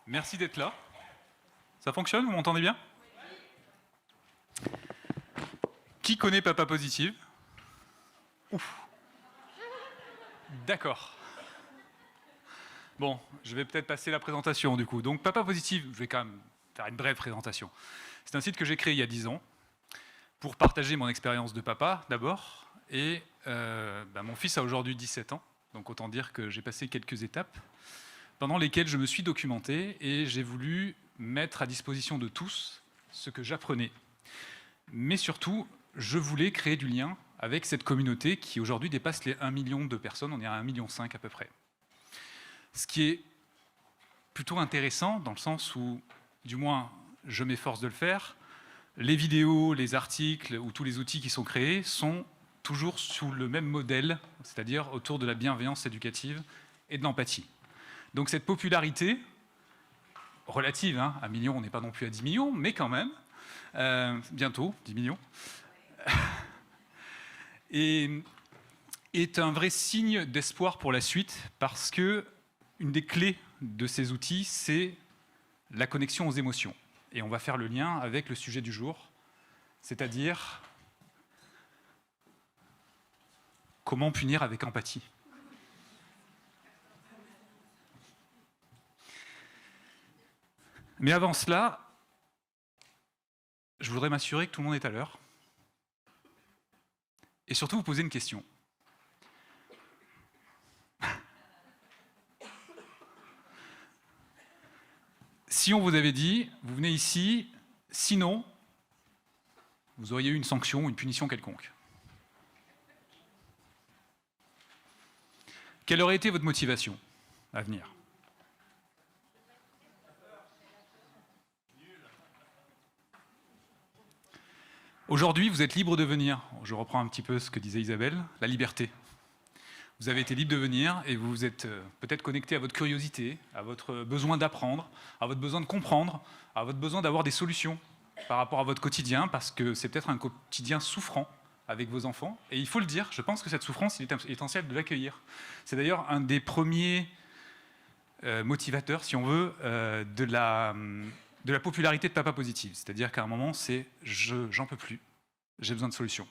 Merci d'être là. Ça fonctionne? Vous m'entendez bien? Qui connaît Papa Positive? Ouf. D'accord. Bon, je vais peut-être passer la présentation du coup. Donc Papa Positive, je vais quand même faire une brève présentation. C'est un site que j'ai créé il y a 10 ans pour partager mon expérience de papa d'abord. Et mon fils a aujourd'hui 17 ans, donc autant dire que j'ai passé quelques étapes pendant lesquelles je me suis documenté et j'ai voulu mettre à disposition de tous ce que j'apprenais. Mais surtout, je voulais créer du lien avec cette communauté qui aujourd'hui dépasse les 1 million de personnes, on est à 1,5 million à peu près. Ce qui est plutôt intéressant dans le sens où, du moins, je m'efforce de le faire, les vidéos, les articles ou tous les outils qui sont créés sont toujours sous le même modèle, c'est-à-dire autour de la bienveillance éducative et de l'empathie. Donc cette popularité, relative, hein, 1 million, on n'est pas non plus à 10 millions, mais quand même, bientôt 10 millions, et est un vrai signe d'espoir pour la suite, parce que une des clés de ces outils, c'est la connexion aux émotions. Et on va faire le lien avec le sujet du jour, c'est-à-dire comment punir avec empathie. Mais avant cela, je voudrais m'assurer que tout le monde est à l'heure. Et surtout vous poser une question. Si on vous avait dit, vous venez ici, sinon, vous auriez eu une sanction, une punition quelconque. Quelle aurait été votre motivation à venir ? Aujourd'hui, vous êtes libre de venir. Je reprends un petit peu ce que disait Isabelle, la liberté. Vous avez été libre de venir et vous vous êtes peut-être connecté à votre curiosité, à votre besoin d'apprendre, à votre besoin de comprendre, à votre besoin d'avoir des solutions par rapport à votre quotidien, parce que c'est peut-être un quotidien souffrant avec vos enfants. Et il faut le dire, je pense que cette souffrance, il est essentiel de l'accueillir. C'est d'ailleurs un des premiers motivateurs, si on veut, de la popularité de Papa Positive. C'est-à-dire qu'à un moment, c'est « j'en peux plus, j'ai besoin de solutions ».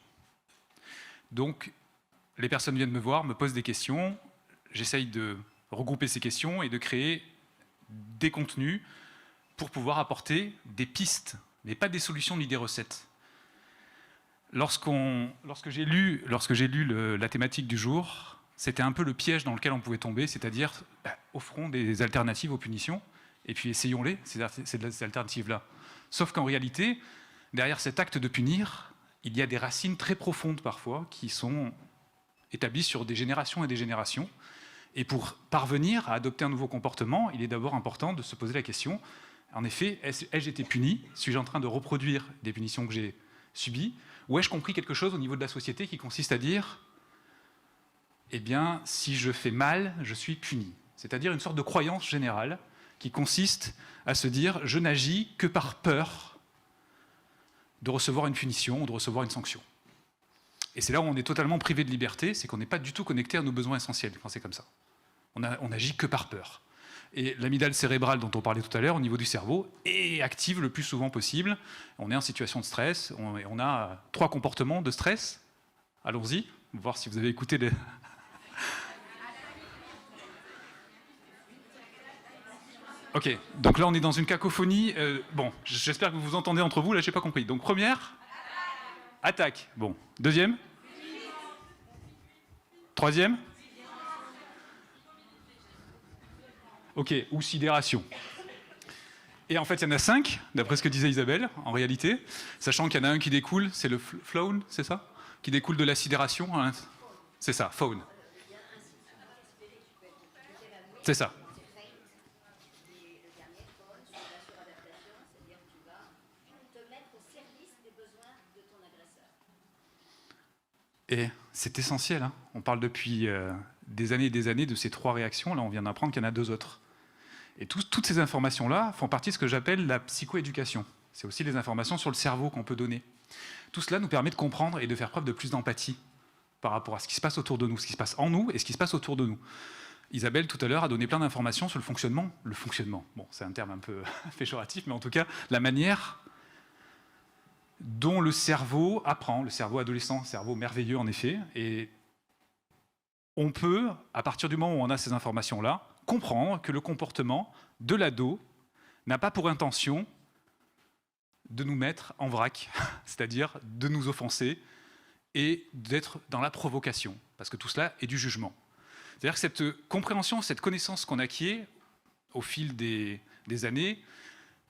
Donc, les personnes viennent me voir, me posent des questions, j'essaye de regrouper ces questions et de créer des contenus pour pouvoir apporter des pistes, mais pas des solutions ni des recettes. Lorsque j'ai lu la thématique du jour, c'était un peu le piège dans lequel on pouvait tomber, c'est-à-dire offrons des alternatives aux punitions, et puis essayons-les, ces alternatives-là. Sauf qu'en réalité, derrière cet acte de punir, il y a des racines très profondes parfois qui sont établies sur des générations et des générations. Et pour parvenir à adopter un nouveau comportement, il est d'abord important de se poser la question, en effet, ai-je été puni? Suis-je en train de reproduire des punitions que j'ai subies? Ou ai-je compris quelque chose au niveau de la société qui consiste à dire, eh bien, si je fais mal, je suis puni. C'est-à-dire une sorte de croyance générale qui consiste à se dire, je n'agis que par peur de recevoir une punition ou de recevoir une sanction. Et c'est là où on est totalement privé de liberté, c'est qu'on n'est pas du tout connecté à nos besoins essentiels quand c'est comme ça. On agit que par peur. Et l'amygdale cérébrale dont on parlait tout à l'heure, au niveau du cerveau, est active le plus souvent possible. On est en situation de stress, on a 3 comportements de stress. Allons-y, on va voir si vous avez écouté les... Ok, donc là on est dans une cacophonie. Bon, j'espère que vous vous entendez entre vous, là j'ai pas compris. Donc première, attaque. Bon, deuxième, troisième, ok, ou sidération. Et en fait, il y en a 5, d'après ce que disait Isabelle, en réalité, sachant qu'il y en a un qui découle, c'est le faune, c'est ça? Qui découle de la sidération. Hein, c'est ça, faune. C'est ça. Et c'est essentiel, hein. On parle depuis des années et des années de ces 3 réactions. Là, on vient d'apprendre qu'il y en a 2 autres. Et toutes ces informations-là font partie de ce que j'appelle la psychoéducation. C'est aussi les informations sur le cerveau qu'on peut donner. Tout cela nous permet de comprendre et de faire preuve de plus d'empathie par rapport à ce qui se passe autour de nous, ce qui se passe en nous et ce qui se passe autour de nous. Isabelle, tout à l'heure, a donné plein d'informations sur le fonctionnement. Le fonctionnement, bon, c'est un terme un peu péjoratif, mais en tout cas, la manière dont le cerveau apprend, le cerveau adolescent, cerveau merveilleux en effet, et on peut, à partir du moment où on a ces informations-là, comprendre que le comportement de l'ado n'a pas pour intention de nous mettre en vrac, c'est-à-dire de nous offenser et d'être dans la provocation, parce que tout cela est du jugement. C'est-à-dire que cette compréhension, cette connaissance qu'on acquiert au fil des années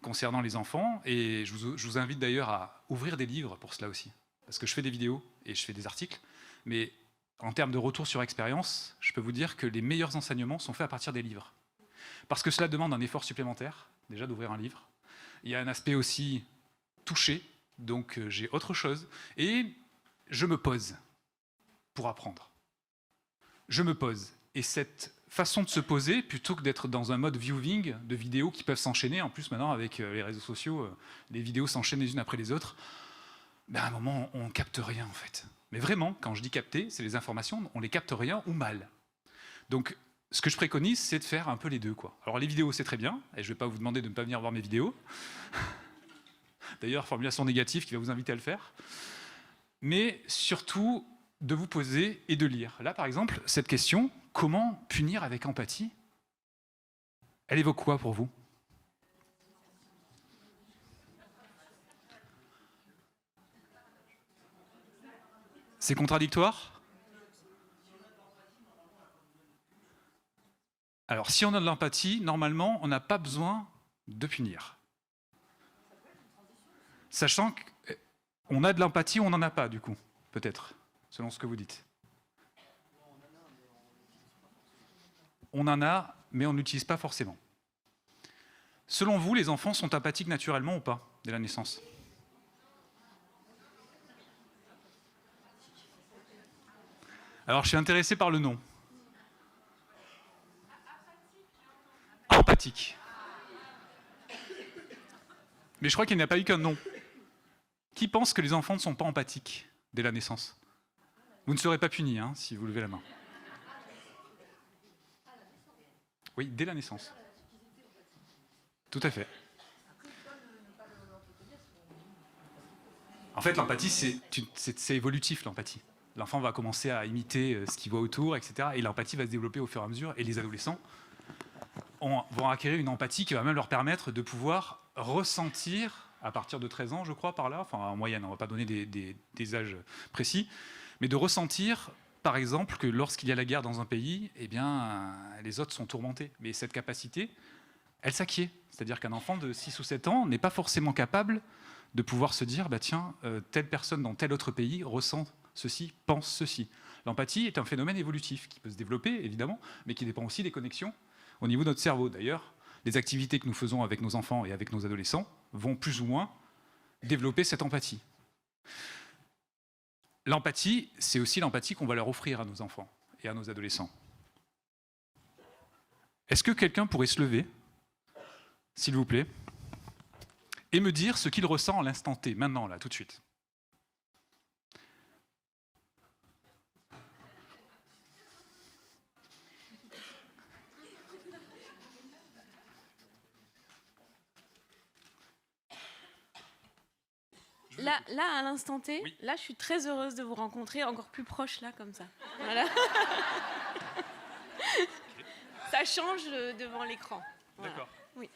concernant les enfants, et je vous invite d'ailleurs à ouvrir des livres pour cela aussi, parce que je fais des vidéos et je fais des articles, mais en termes de retour sur expérience, je peux vous dire que les meilleurs enseignements sont faits à partir des livres. Parce que cela demande un effort supplémentaire, déjà d'ouvrir un livre. Il y a un aspect aussi touché, donc j'ai autre chose, et je me pose pour apprendre. Je me pose. Et cette façon de se poser, plutôt que d'être dans un mode viewing de vidéos qui peuvent s'enchaîner, en plus maintenant avec les réseaux sociaux, les vidéos s'enchaînent les unes après les autres, ben à un moment on ne capte rien en fait. Mais vraiment, quand je dis capter, c'est les informations, on les capte rien ou mal. Donc ce que je préconise, c'est de faire un peu les deux, quoi. Alors les vidéos, c'est très bien, et je ne vais pas vous demander de ne pas venir voir mes vidéos. D'ailleurs, formulation négative qui va vous inviter à le faire. Mais surtout, de vous poser et de lire. Là, par exemple, cette question, comment punir avec empathie, elle évoque quoi pour vous? C'est contradictoire? Alors, si on a de l'empathie, normalement, on n'a pas besoin de punir. Sachant qu'on a de l'empathie ou on n'en a pas, du coup, peut-être, selon ce que vous dites. On en a, mais on n'utilise pas forcément. Selon vous, les enfants sont empathiques naturellement ou pas, dès la naissance? Alors, je suis intéressé par le nom. Empathique. Mais je crois qu'il n'y a pas eu qu'un nom. Qui pense que les enfants ne sont pas empathiques dès la naissance? Vous ne serez pas puni, hein, si vous levez la main. Oui, dès la naissance. Tout à fait. En fait, l'empathie, c'est évolutif, l'empathie. L'enfant va commencer à imiter ce qu'il voit autour, etc. Et l'empathie va se développer au fur et à mesure. Et les adolescents vont acquérir une empathie qui va même leur permettre de pouvoir ressentir, à partir de 13 ans, je crois, par là, enfin en moyenne, on ne va pas donner des âges précis, mais de ressentir, par exemple, que lorsqu'il y a la guerre dans un pays, eh bien, les autres sont tourmentés. Mais cette capacité, elle s'acquiert. C'est-à-dire qu'un enfant de 6 ou 7 ans n'est pas forcément capable de pouvoir se dire, bah tiens, telle personne dans tel autre pays ressent ceci, pense ceci. L'empathie est un phénomène évolutif qui peut se développer, évidemment, mais qui dépend aussi des connexions au niveau de notre cerveau. D'ailleurs, les activités que nous faisons avec nos enfants et avec nos adolescents vont plus ou moins développer cette empathie. L'empathie, c'est aussi l'empathie qu'on va leur offrir à nos enfants et à nos adolescents. Est-ce que quelqu'un pourrait se lever, s'il vous plaît, et me dire ce qu'il ressent à l'instant T, maintenant, là, tout de suite? Là, à l'instant T, oui. Là, je suis très heureuse de vous rencontrer, encore plus proche, là, comme ça. Voilà. Ça change devant l'écran. Voilà. D'accord. Oui.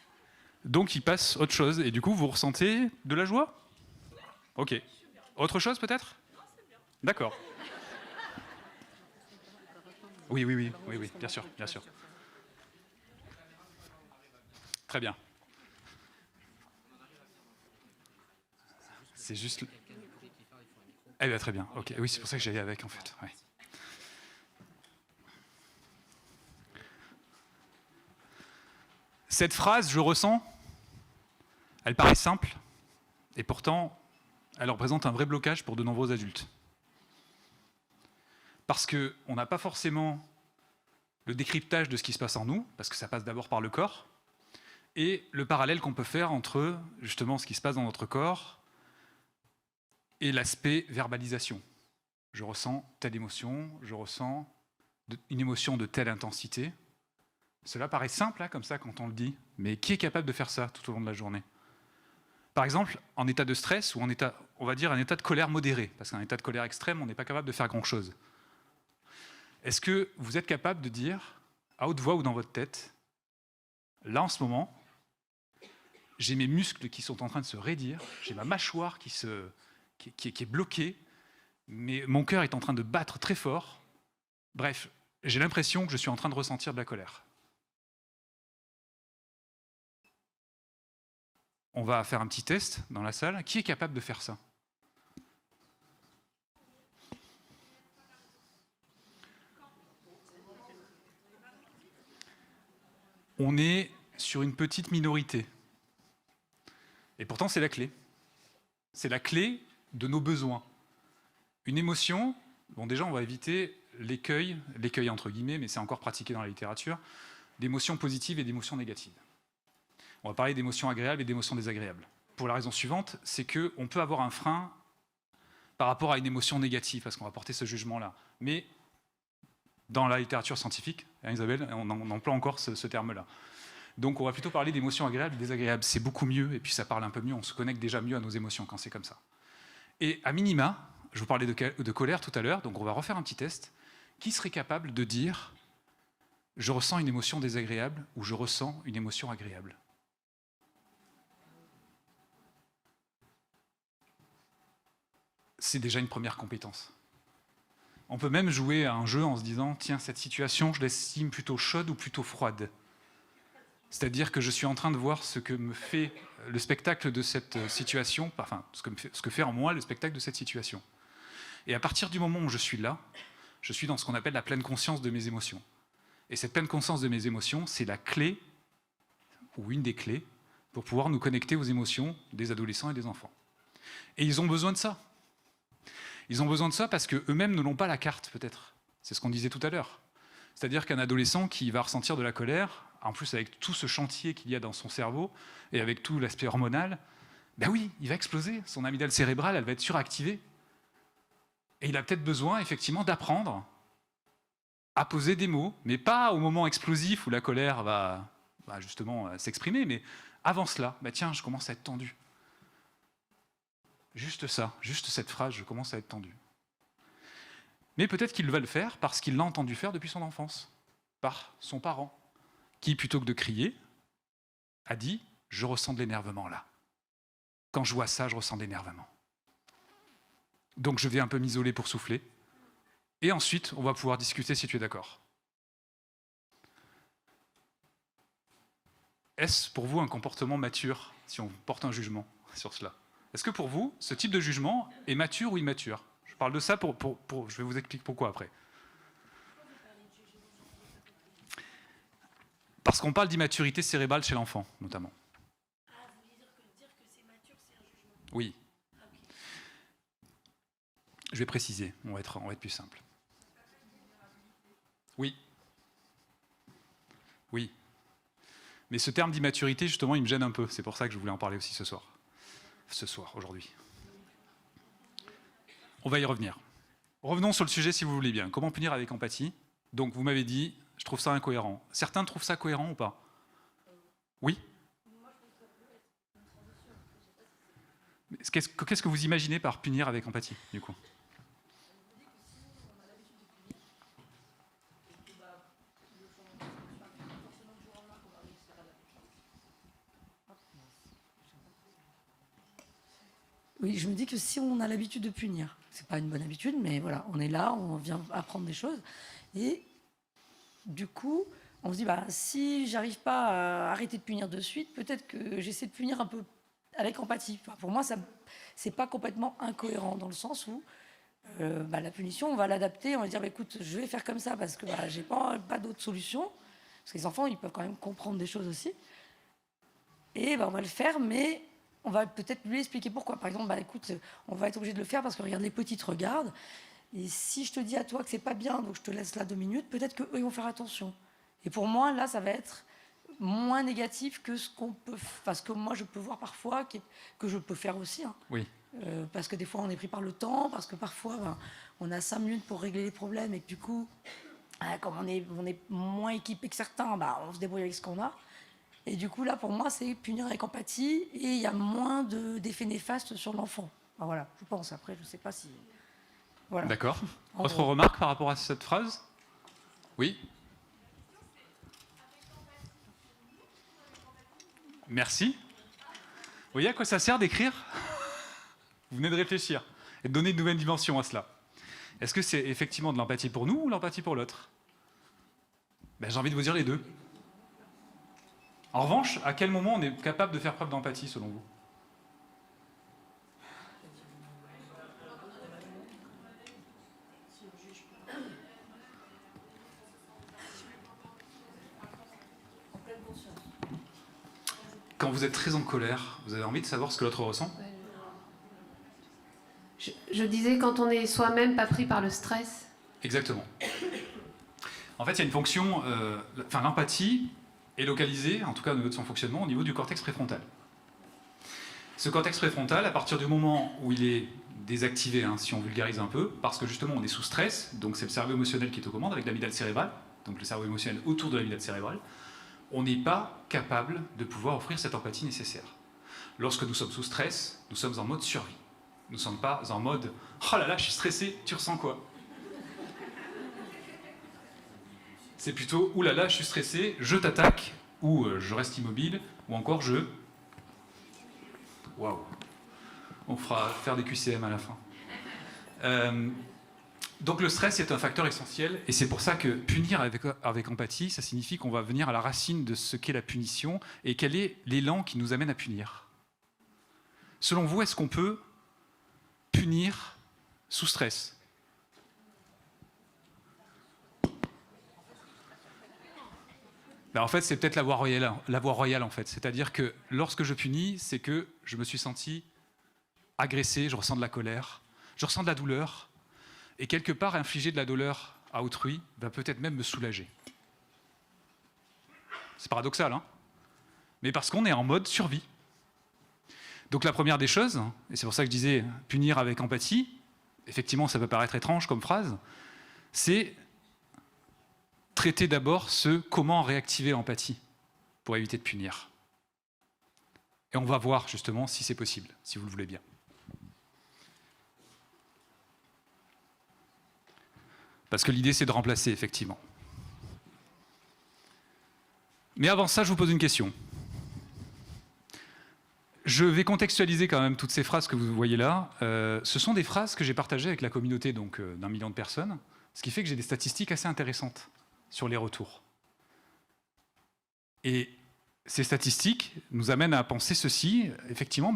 Donc, il passe autre chose, et du coup, vous ressentez de la joie? Ok. Autre chose, peut-être? D'accord. Oui, bien sûr, bien sûr. Très bien. C'est juste... Eh bien, très bien. Ok. Oui, c'est pour ça que j'allais avec, en fait. Ouais. Cette phrase, je ressens, elle paraît simple, et pourtant, elle représente un vrai blocage pour de nombreux adultes. parce qu'on n'a pas forcément le décryptage de ce qui se passe en nous, parce que ça passe d'abord par le corps, et le parallèle qu'on peut faire entre justement ce qui se passe dans notre corps et l'aspect verbalisation. Je ressens telle émotion, je ressens une émotion de telle intensité. Cela paraît simple comme ça quand on le dit, mais qui est capable de faire ça tout au long de la journée? Par exemple, en état de stress ou en état, on va dire un état de colère modéré, parce qu'en état de colère extrême, on n'est pas capable de faire grand-chose. Est-ce que vous êtes capable de dire, à haute voix ou dans votre tête, là en ce moment, j'ai mes muscles qui sont en train de se raidir, j'ai ma mâchoire qui est bloquée, mais mon cœur est en train de battre très fort. Bref, j'ai l'impression que je suis en train de ressentir de la colère. On va faire un petit test dans la salle. Qui est capable de faire ça? On est sur une petite minorité. Et pourtant, c'est la clé. C'est la clé de nos besoins. Une émotion, bon déjà, on va éviter l'écueil entre guillemets, mais c'est encore pratiqué dans la littérature, d'émotions positives et d'émotions négatives. On va parler d'émotions agréables et d'émotions désagréables. Pour la raison suivante, c'est qu'on peut avoir un frein par rapport à une émotion négative, parce qu'on va porter ce jugement-là. Mais dans la littérature scientifique, hein, Isabelle, on emploie encore ce terme-là. Donc on va plutôt parler d'émotions agréables et désagréables. C'est beaucoup mieux, et puis ça parle un peu mieux, on se connecte déjà mieux à nos émotions quand c'est comme ça. Et à minima, je vous parlais de colère tout à l'heure, donc on va refaire un petit test. Qui serait capable de dire « je ressens une émotion désagréable » ou « je ressens une émotion agréable » ? C'est déjà une première compétence. On peut même jouer à un jeu en se disant « tiens, cette situation, je l'estime plutôt chaude ou plutôt froide ?» C'est-à-dire que je suis en train de voir ce que me fait le spectacle de cette situation, enfin, ce que fait en moi le spectacle de cette situation. Et à partir du moment où je suis là, je suis dans ce qu'on appelle la pleine conscience de mes émotions. Et cette pleine conscience de mes émotions, c'est la clé, ou une des clés, pour pouvoir nous connecter aux émotions des adolescents et des enfants. Et ils ont besoin de ça. Ils ont besoin de ça parce qu'eux-mêmes ne l'ont pas la carte, peut-être. C'est ce qu'on disait tout à l'heure. C'est-à-dire qu'un adolescent qui va ressentir de la colère, en plus avec tout ce chantier qu'il y a dans son cerveau, et avec tout l'aspect hormonal, ben oui, il va exploser. Son amygdale cérébrale, elle va être suractivée. Et il a peut-être besoin, effectivement, d'apprendre à poser des mots, mais pas au moment explosif où la colère va justement s'exprimer, mais avant cela, ben tiens, je commence à être tendu. Juste ça, juste cette phrase, je commence à être tendu. Mais peut-être qu'il va le faire parce qu'il l'a entendu faire depuis son enfance, par son parent, qui, plutôt que de crier, a dit « je ressens de l'énervement là. Quand je vois ça, je ressens de l'énervement. » Donc je vais un peu m'isoler pour souffler, et ensuite on va pouvoir discuter si tu es d'accord. Est-ce pour vous un comportement mature, si on porte un jugement sur cela? Est-ce que pour vous, ce type de jugement est mature ou immature? Je parle de ça je vais vous expliquer pourquoi après. Parce qu'on parle d'immaturité cérébrale chez l'enfant, notamment. Ah, vous voulez dire que c'est mature, c'est un jugement? Oui. Okay. Je vais préciser, on va être plus simple. Oui. Oui. Mais ce terme d'immaturité, justement, il me gêne un peu. C'est pour ça que je voulais en parler aussi ce soir. Aujourd'hui. On va y revenir. Revenons sur le sujet si vous voulez bien. Comment punir avec empathie? Donc vous m'avez dit, je trouve ça incohérent. Certains trouvent ça cohérent ou pas? Oui? Qu'est-ce que vous imaginez par punir avec empathie, du coup? Oui, je me dis que si on a l'habitude de punir, c'est pas une bonne habitude, mais voilà, on est là, on vient apprendre des choses, et du coup, on se dit, bah, si j'arrive pas à arrêter de punir de suite, peut-être que j'essaie de punir un peu avec empathie. Enfin, pour moi, ça, c'est pas complètement incohérent dans le sens où la punition, on va l'adapter, on va dire, bah, écoute, je vais faire comme ça parce que j'ai pas d'autre solution, parce que les enfants, ils peuvent quand même comprendre des choses aussi, et on va le faire, mais on va peut-être lui expliquer pourquoi. Par exemple, écoute, on va être obligé de le faire parce que regarde, les petits te regardent. Et si je te dis à toi que c'est pas bien, donc je te laisse là 2 minutes, peut-être qu'eux, ils vont faire attention. Et pour moi, là, ça va être moins négatif que ce qu'on peut, enfin, ce que moi je peux voir parfois, que je peux faire aussi. Hein. Oui. Parce que des fois, on est pris par le temps, parce que parfois, on a 5 minutes pour régler les problèmes, et que du coup, comme on est moins équipé que certains, on se débrouille avec ce qu'on a. Et du coup, là, pour moi, c'est punir avec empathie, et il y a moins d'effets néfastes sur l'enfant. Enfin, voilà, je pense. Après, je ne sais pas si... Voilà. D'accord. En Autre gros. remarque par rapport à cette phrase? Oui. Merci. Vous voyez à quoi ça sert d'écrire? Vous venez de réfléchir et de donner une nouvelle dimension à cela. Est-ce que c'est effectivement de l'empathie pour nous ou l'empathie pour l'autre? J'ai envie de vous dire les deux. En revanche, à quel moment on est capable de faire preuve d'empathie selon vous? Quand vous êtes très en colère, vous avez envie de savoir ce que l'autre ressent? Je disais quand on est soi-même pas pris par le stress. Exactement. En fait, il y a une fonction, l'empathie est localisée, en tout cas au niveau de son fonctionnement, au niveau du cortex préfrontal. Ce cortex préfrontal, à partir du moment où il est désactivé, si on vulgarise un peu, parce que justement on est sous stress, donc c'est le cerveau émotionnel qui est aux commandes avec l'amygdale cérébrale, donc le cerveau émotionnel autour de l'amygdale cérébrale, on n'est pas capable de pouvoir offrir cette empathie nécessaire. Lorsque nous sommes sous stress, nous sommes en mode survie. Nous ne sommes pas en mode « Oh là là, je suis stressé, tu ressens quoi ?» C'est plutôt « Ouh là là, je suis stressé, je t'attaque » ou « Je reste immobile » ou encore « Je... » Waouh. On fera faire des QCM à la fin. Donc le stress est un facteur essentiel et c'est pour ça que punir avec empathie, ça signifie qu'on va venir à la racine de ce qu'est la punition et quel est l'élan qui nous amène à punir. Selon vous, est-ce qu'on peut punir sous stress? En fait, c'est peut-être la voie royale en fait. C'est-à-dire que lorsque je punis, c'est que je me suis senti agressé, je ressens de la colère, je ressens de la douleur, et quelque part, infliger de la douleur à autrui va peut-être même me soulager. C'est paradoxal, hein? Mais parce qu'on est en mode survie. Donc la première des choses, et c'est pour ça que je disais punir avec empathie, effectivement ça peut paraître étrange comme phrase, c'est traiter d'abord comment réactiver l'empathie pour éviter de punir. Et on va voir justement si c'est possible, si vous le voulez bien. Parce que l'idée c'est de remplacer, effectivement. Mais avant ça, je vous pose une question. Je vais contextualiser quand même toutes ces phrases que vous voyez là. Ce sont des phrases que j'ai partagées avec la communauté d'1 million de personnes, ce qui fait que j'ai des statistiques assez intéressantes sur les retours. Et ces statistiques nous amènent à penser ceci. Effectivement,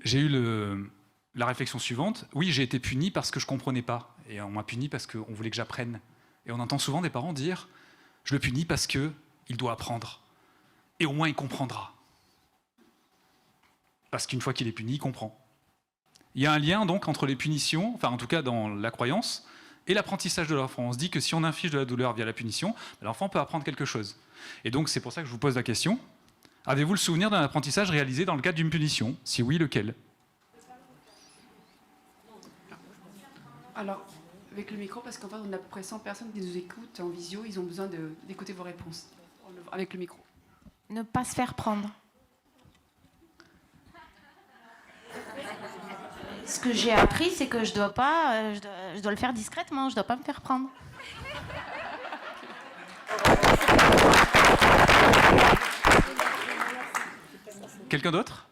j'ai eu la réflexion suivante. Oui, j'ai été puni parce que je ne comprenais pas. Et on m'a puni parce qu'on voulait que j'apprenne. Et on entend souvent des parents dire « Je le punis parce qu'il doit apprendre. Et au moins il comprendra. » Parce qu'une fois qu'il est puni, il comprend. Il y a un lien donc entre les punitions, enfin en tout cas dans la croyance, et l'apprentissage de l'enfant. On se dit que si on inflige de la douleur via la punition, l'enfant peut apprendre quelque chose. Et donc c'est pour ça que je vous pose la question. Avez-vous le souvenir d'un apprentissage réalisé dans le cadre d'une punition? Si oui, lequel? Alors, avec le micro, parce qu'en fait, on a à peu près 100 personnes qui nous écoutent en visio, ils ont besoin d'écouter vos réponses. Avec le micro. Ne pas se faire prendre. Ce que j'ai appris, c'est que je dois le faire discrètement, je dois pas me faire prendre. Quelqu'un d'autre?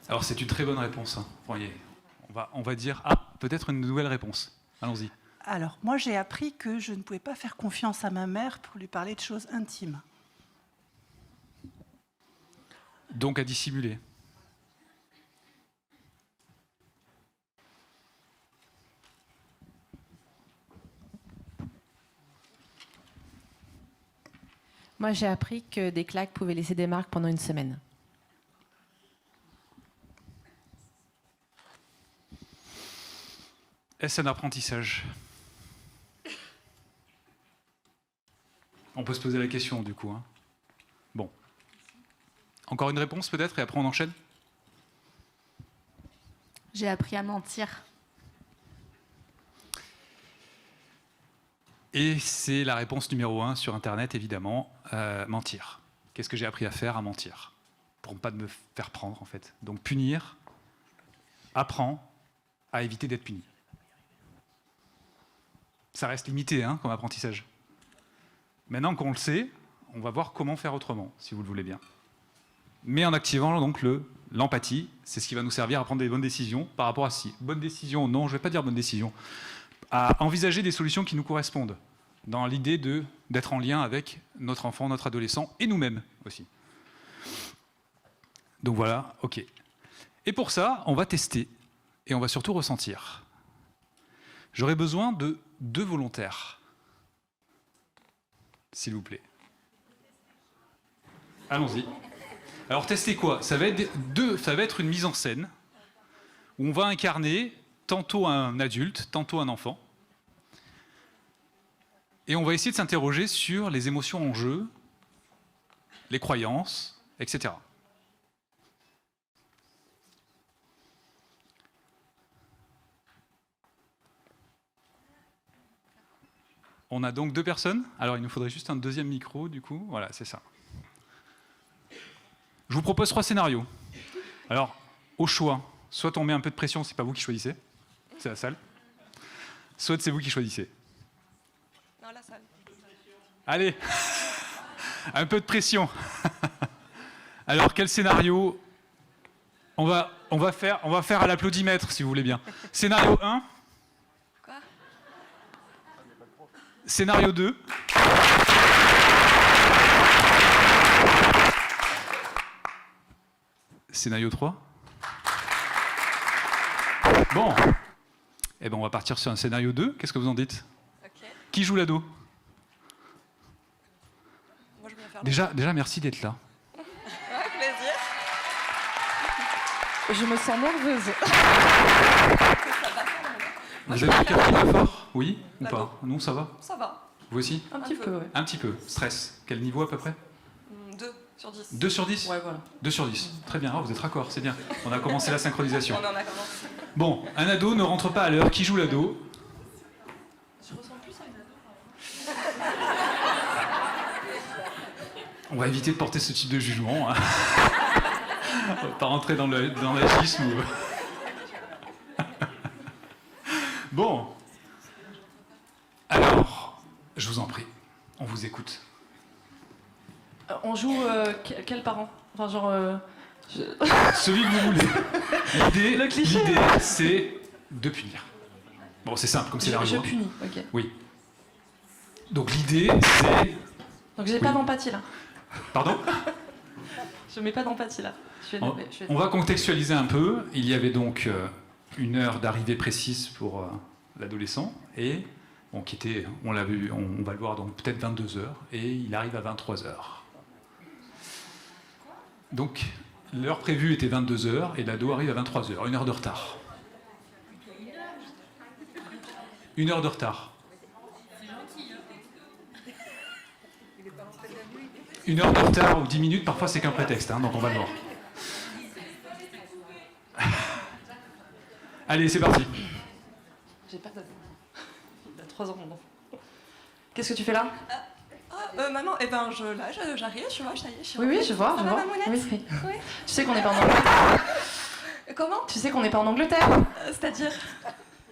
Alors c'est une très bonne réponse. Voyez, on va dire peut-être une nouvelle réponse. Allons-y. Alors, moi, j'ai appris que je ne pouvais pas faire confiance à ma mère pour lui parler de choses intimes. Donc à dissimuler. Moi, j'ai appris que des claques pouvaient laisser des marques pendant une semaine. Est-ce un apprentissage? On peut se poser la question, du coup. Hein. Bon. Encore une réponse, peut-être, et après on enchaîne? J'ai appris à mentir. Et c'est la réponse numéro 1 sur Internet, évidemment, mentir. Qu'est-ce que j'ai appris à faire? À mentir. Pour ne pas me faire prendre, en fait. Donc punir apprend à éviter d'être puni. Ça reste limité hein, comme apprentissage. Maintenant qu'on le sait, on va voir comment faire autrement, si vous le voulez bien. Mais en activant donc l'empathie, c'est ce qui va nous servir à prendre des bonnes décisions par rapport à si. Bonne décision, non, je ne vais pas dire bonne décision. À envisager des solutions qui nous correspondent, dans l'idée d'être en lien avec notre enfant, notre adolescent, et nous-mêmes aussi. Donc voilà, ok. Et pour ça, on va tester, et on va surtout ressentir. J'aurai besoin de 2 volontaires, s'il vous plaît. Allons-y. Alors tester quoi? Ça va être une mise en scène, où on va incarner tantôt un adulte, tantôt un enfant. Et on va essayer de s'interroger sur les émotions en jeu, les croyances, etc. On a donc 2 personnes. Alors il nous faudrait juste un deuxième micro, du coup. Voilà, c'est ça. Je vous propose 3 scénarios. Alors, au choix, soit on met un peu de pression, c'est pas vous qui choisissez, c'est la salle. Soit c'est vous qui choisissez. Non, la salle. Allez, un peu de pression. Alors, quel scénario on va faire à l'applaudimètre, si vous voulez bien. Scénario 1. Quoi? Scénario 2. Scénario 3. Bon. Eh ben, on va partir sur un scénario 2. Qu'est-ce que vous en dites? Ok. Qui joue l'ado? Moi, je vais faire Déjà, merci d'être là. avec plaisir. Je me sens nerveuse. Vous avez un cœur qui bat fort? Oui ou L'ado. pas? Non, ça va? Ça va. Vous aussi? Un petit peu, ouais. Un petit peu. Stress. Quel niveau à peu près? 2 sur 10. 2 sur 10? Ouais, voilà. 2 sur 10. Très bien. Ah, vous êtes raccord, c'est bien. On a commencé la synchronisation. On en a commencé. Bon, un ado ne rentre pas à l'heure. Qui joue l'ado? Je ressens plus à une ado. On va éviter de porter ce type de jugement. Hein. On va pas rentrer dans l'agisme. Bon. Alors, je vous en prie, on vous écoute. On joue quel parent? Enfin, genre... Celui que vous voulez. Le cliché. L'idée, c'est de punir. Bon, c'est simple comme scénario. Je punis, ok. Oui. Donc l'idée, c'est... Donc j'ai pas d'empathie là. Pardon? Je mets pas d'empathie là. Je suis énervée, je suis On va contextualiser un peu. Il y avait donc une heure d'arrivée précise pour l'adolescent et bon, qui était, on l'a vu, on va le voir donc peut-être 22h et il arrive à 23h. Donc l'heure prévue était 22h et l'ado arrive à 23h, 1 heure de retard. 1 heure de retard. 1 heure de retard ou 10 minutes, parfois c'est qu'un prétexte, hein, donc on va le voir. Allez, c'est parti. J'ai pas d'ado. Il a 3 ans mon enfant. Qu'est-ce que tu fais là? Maman, j'arrive, tu vois, ça y est, je suis Oui, revenue. je vois, Ça je va, vois. mamounette? Oui. Oui. Tu sais qu'on n'est pas en Angleterre. Comment? Tu sais qu'on n'est pas en Angleterre. C'est-à-dire?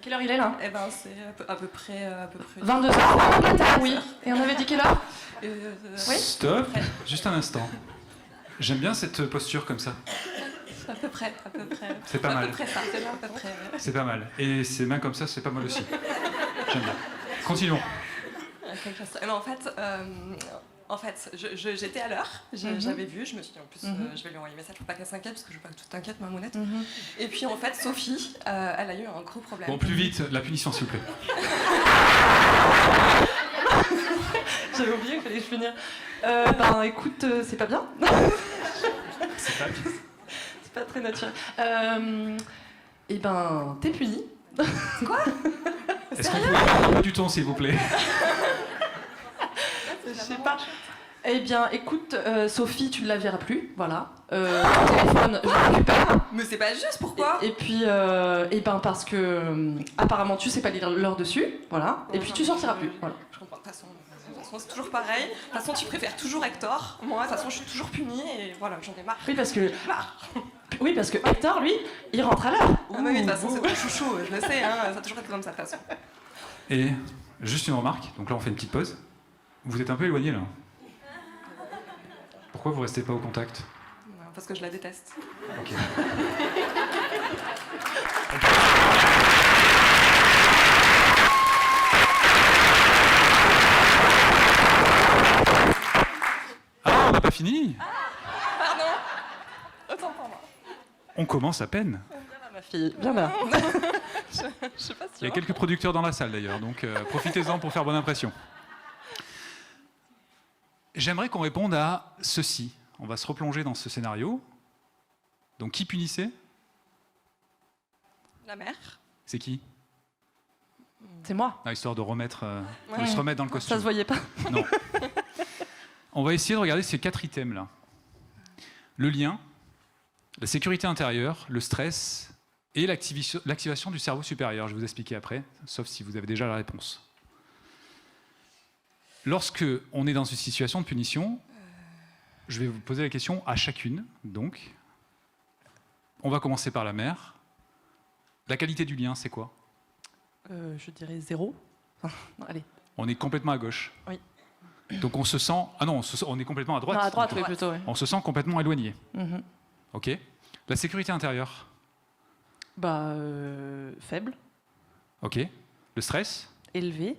Quelle heure il est là? C'est à peu près... 22h en Angleterre, oui. Et on avait dit quelle heure? Oui. Stop, juste un instant. J'aime bien cette posture comme ça. À peu près. C'est pas À mal. peu près ça, c'est à peu près. C'est pas mal. Et ses mains comme ça, c'est pas mal aussi. J'aime bien. Continuons. Mais en fait, j'étais à l'heure, j'avais vu, je me suis dit en plus, je vais lui envoyer un message pour pas qu'elle s'inquiète, parce que je veux pas que tu t'inquiètes, mamounette. Et puis en fait, Sophie, elle a eu un gros problème. Bon, plus vite, la punition s'il vous plaît. J'avais oublié qu'il fallait finir. Ben écoute, c'est pas bien. C'est pas très naturel. Et ben, t'es puni. Est-ce qu'on peut avoir un peu du ton, s'il vous plaît? Je sais pas. Eh bien, écoute, Sophie, tu ne la verras plus, voilà. Ton téléphone, je le récupère. Mais c'est pas juste, pourquoi? Et puis, eh ben, parce que apparemment, tu sais pas lire l'heure dessus, voilà. Et puis, tu sortiras plus, voilà. Je comprends. De toute façon, c'est toujours pareil. De toute façon, tu préfères toujours Hector. Moi, de toute façon, je suis toujours punie et voilà, j'en ai marre. Oui, parce que Hector, lui, il rentre à l'heure. Ah oui, de toute façon, c'est ton chouchou, je le sais, hein, ça a toujours été comme ça, de toute façon. Et juste une remarque, donc là on fait une petite pause. Vous êtes un peu éloigné là. Pourquoi vous restez pas au contact? Parce que je la déteste. Ok. Ah, on n'a pas fini. Pardon. Autant pour moi. On commence à peine. Ma fille, viens là. Je sais pas si Il y a quelques producteurs dans la salle d'ailleurs, donc profitez-en pour faire bonne impression. J'aimerais qu'on réponde à ceci. On va se replonger dans ce scénario. Donc qui punissait? La mère. C'est qui? C'est moi. Ah, histoire de remettre, Ouais. de se remettre dans le Ça costume. se voyait pas. Non. On va essayer de regarder ces 4 items là. Le lien, la sécurité intérieure, le stress et l'activation du cerveau supérieur. Je vais vous expliquer après, sauf si vous avez déjà la réponse. Lorsque on est dans une situation de punition, je vais vous poser la question à chacune. Donc, on va commencer par la mère. La qualité du lien, c'est quoi? Je dirais 0. Non, allez. On est complètement à gauche. Oui. Donc on se sent... Ah non, on est complètement à droite. Non, à droite, plutôt. oui, plutôt, oui. On se sent complètement éloigné. Mhm. Ok. La sécurité intérieure. Bah, faible, Ok. Le stress. élevé,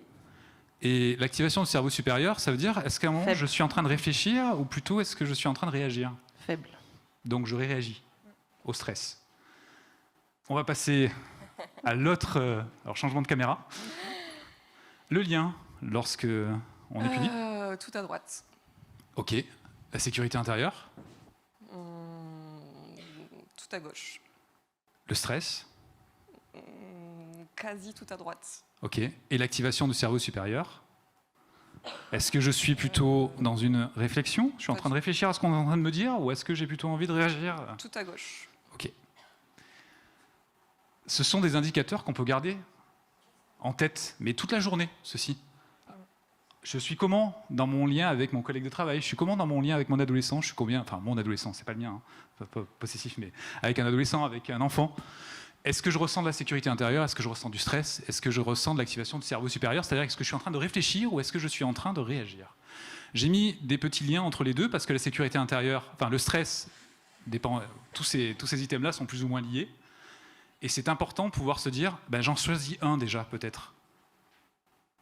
Et l'activation du cerveau supérieur, ça veut dire, est-ce qu'à un moment, Faible. je suis en train de réfléchir ou plutôt est-ce que je suis en train de réagir? faible. Donc je réagis au stress. On va passer à l'autre... alors changement de caméra. Le lien, lorsque on est puni. Tout à droite. Ok. La sécurité intérieure. Tout à gauche. Le stress. Quasi tout à droite. Ok. Et l'activation du cerveau supérieur. Est-ce que je suis plutôt dans une réflexion? Je suis en train de réfléchir à ce qu'on est en train de me dire ou est-ce que j'ai plutôt envie de réagir? Tout à gauche. Ok. Ce sont des indicateurs qu'on peut garder en tête, mais toute la journée, ceci. Je suis comment dans mon lien avec mon collègue de travail? Je suis comment dans mon lien avec mon adolescent? Je suis combien? Enfin, mon adolescent, c'est pas le mien, hein, pas possessif, mais avec un adolescent, avec un enfant. Est-ce que je ressens de la sécurité intérieure? Est-ce que je ressens du stress? Est-ce que je ressens de l'activation du cerveau supérieur? C'est-à-dire, est-ce que je suis en train de réfléchir ou est-ce que je suis en train de réagir? J'ai mis des petits liens entre les deux parce que la sécurité intérieure, enfin le stress, dépend, tous ces items-là sont plus ou moins liés. Et c'est important de pouvoir se dire, ben, j'en choisis un déjà, peut-être.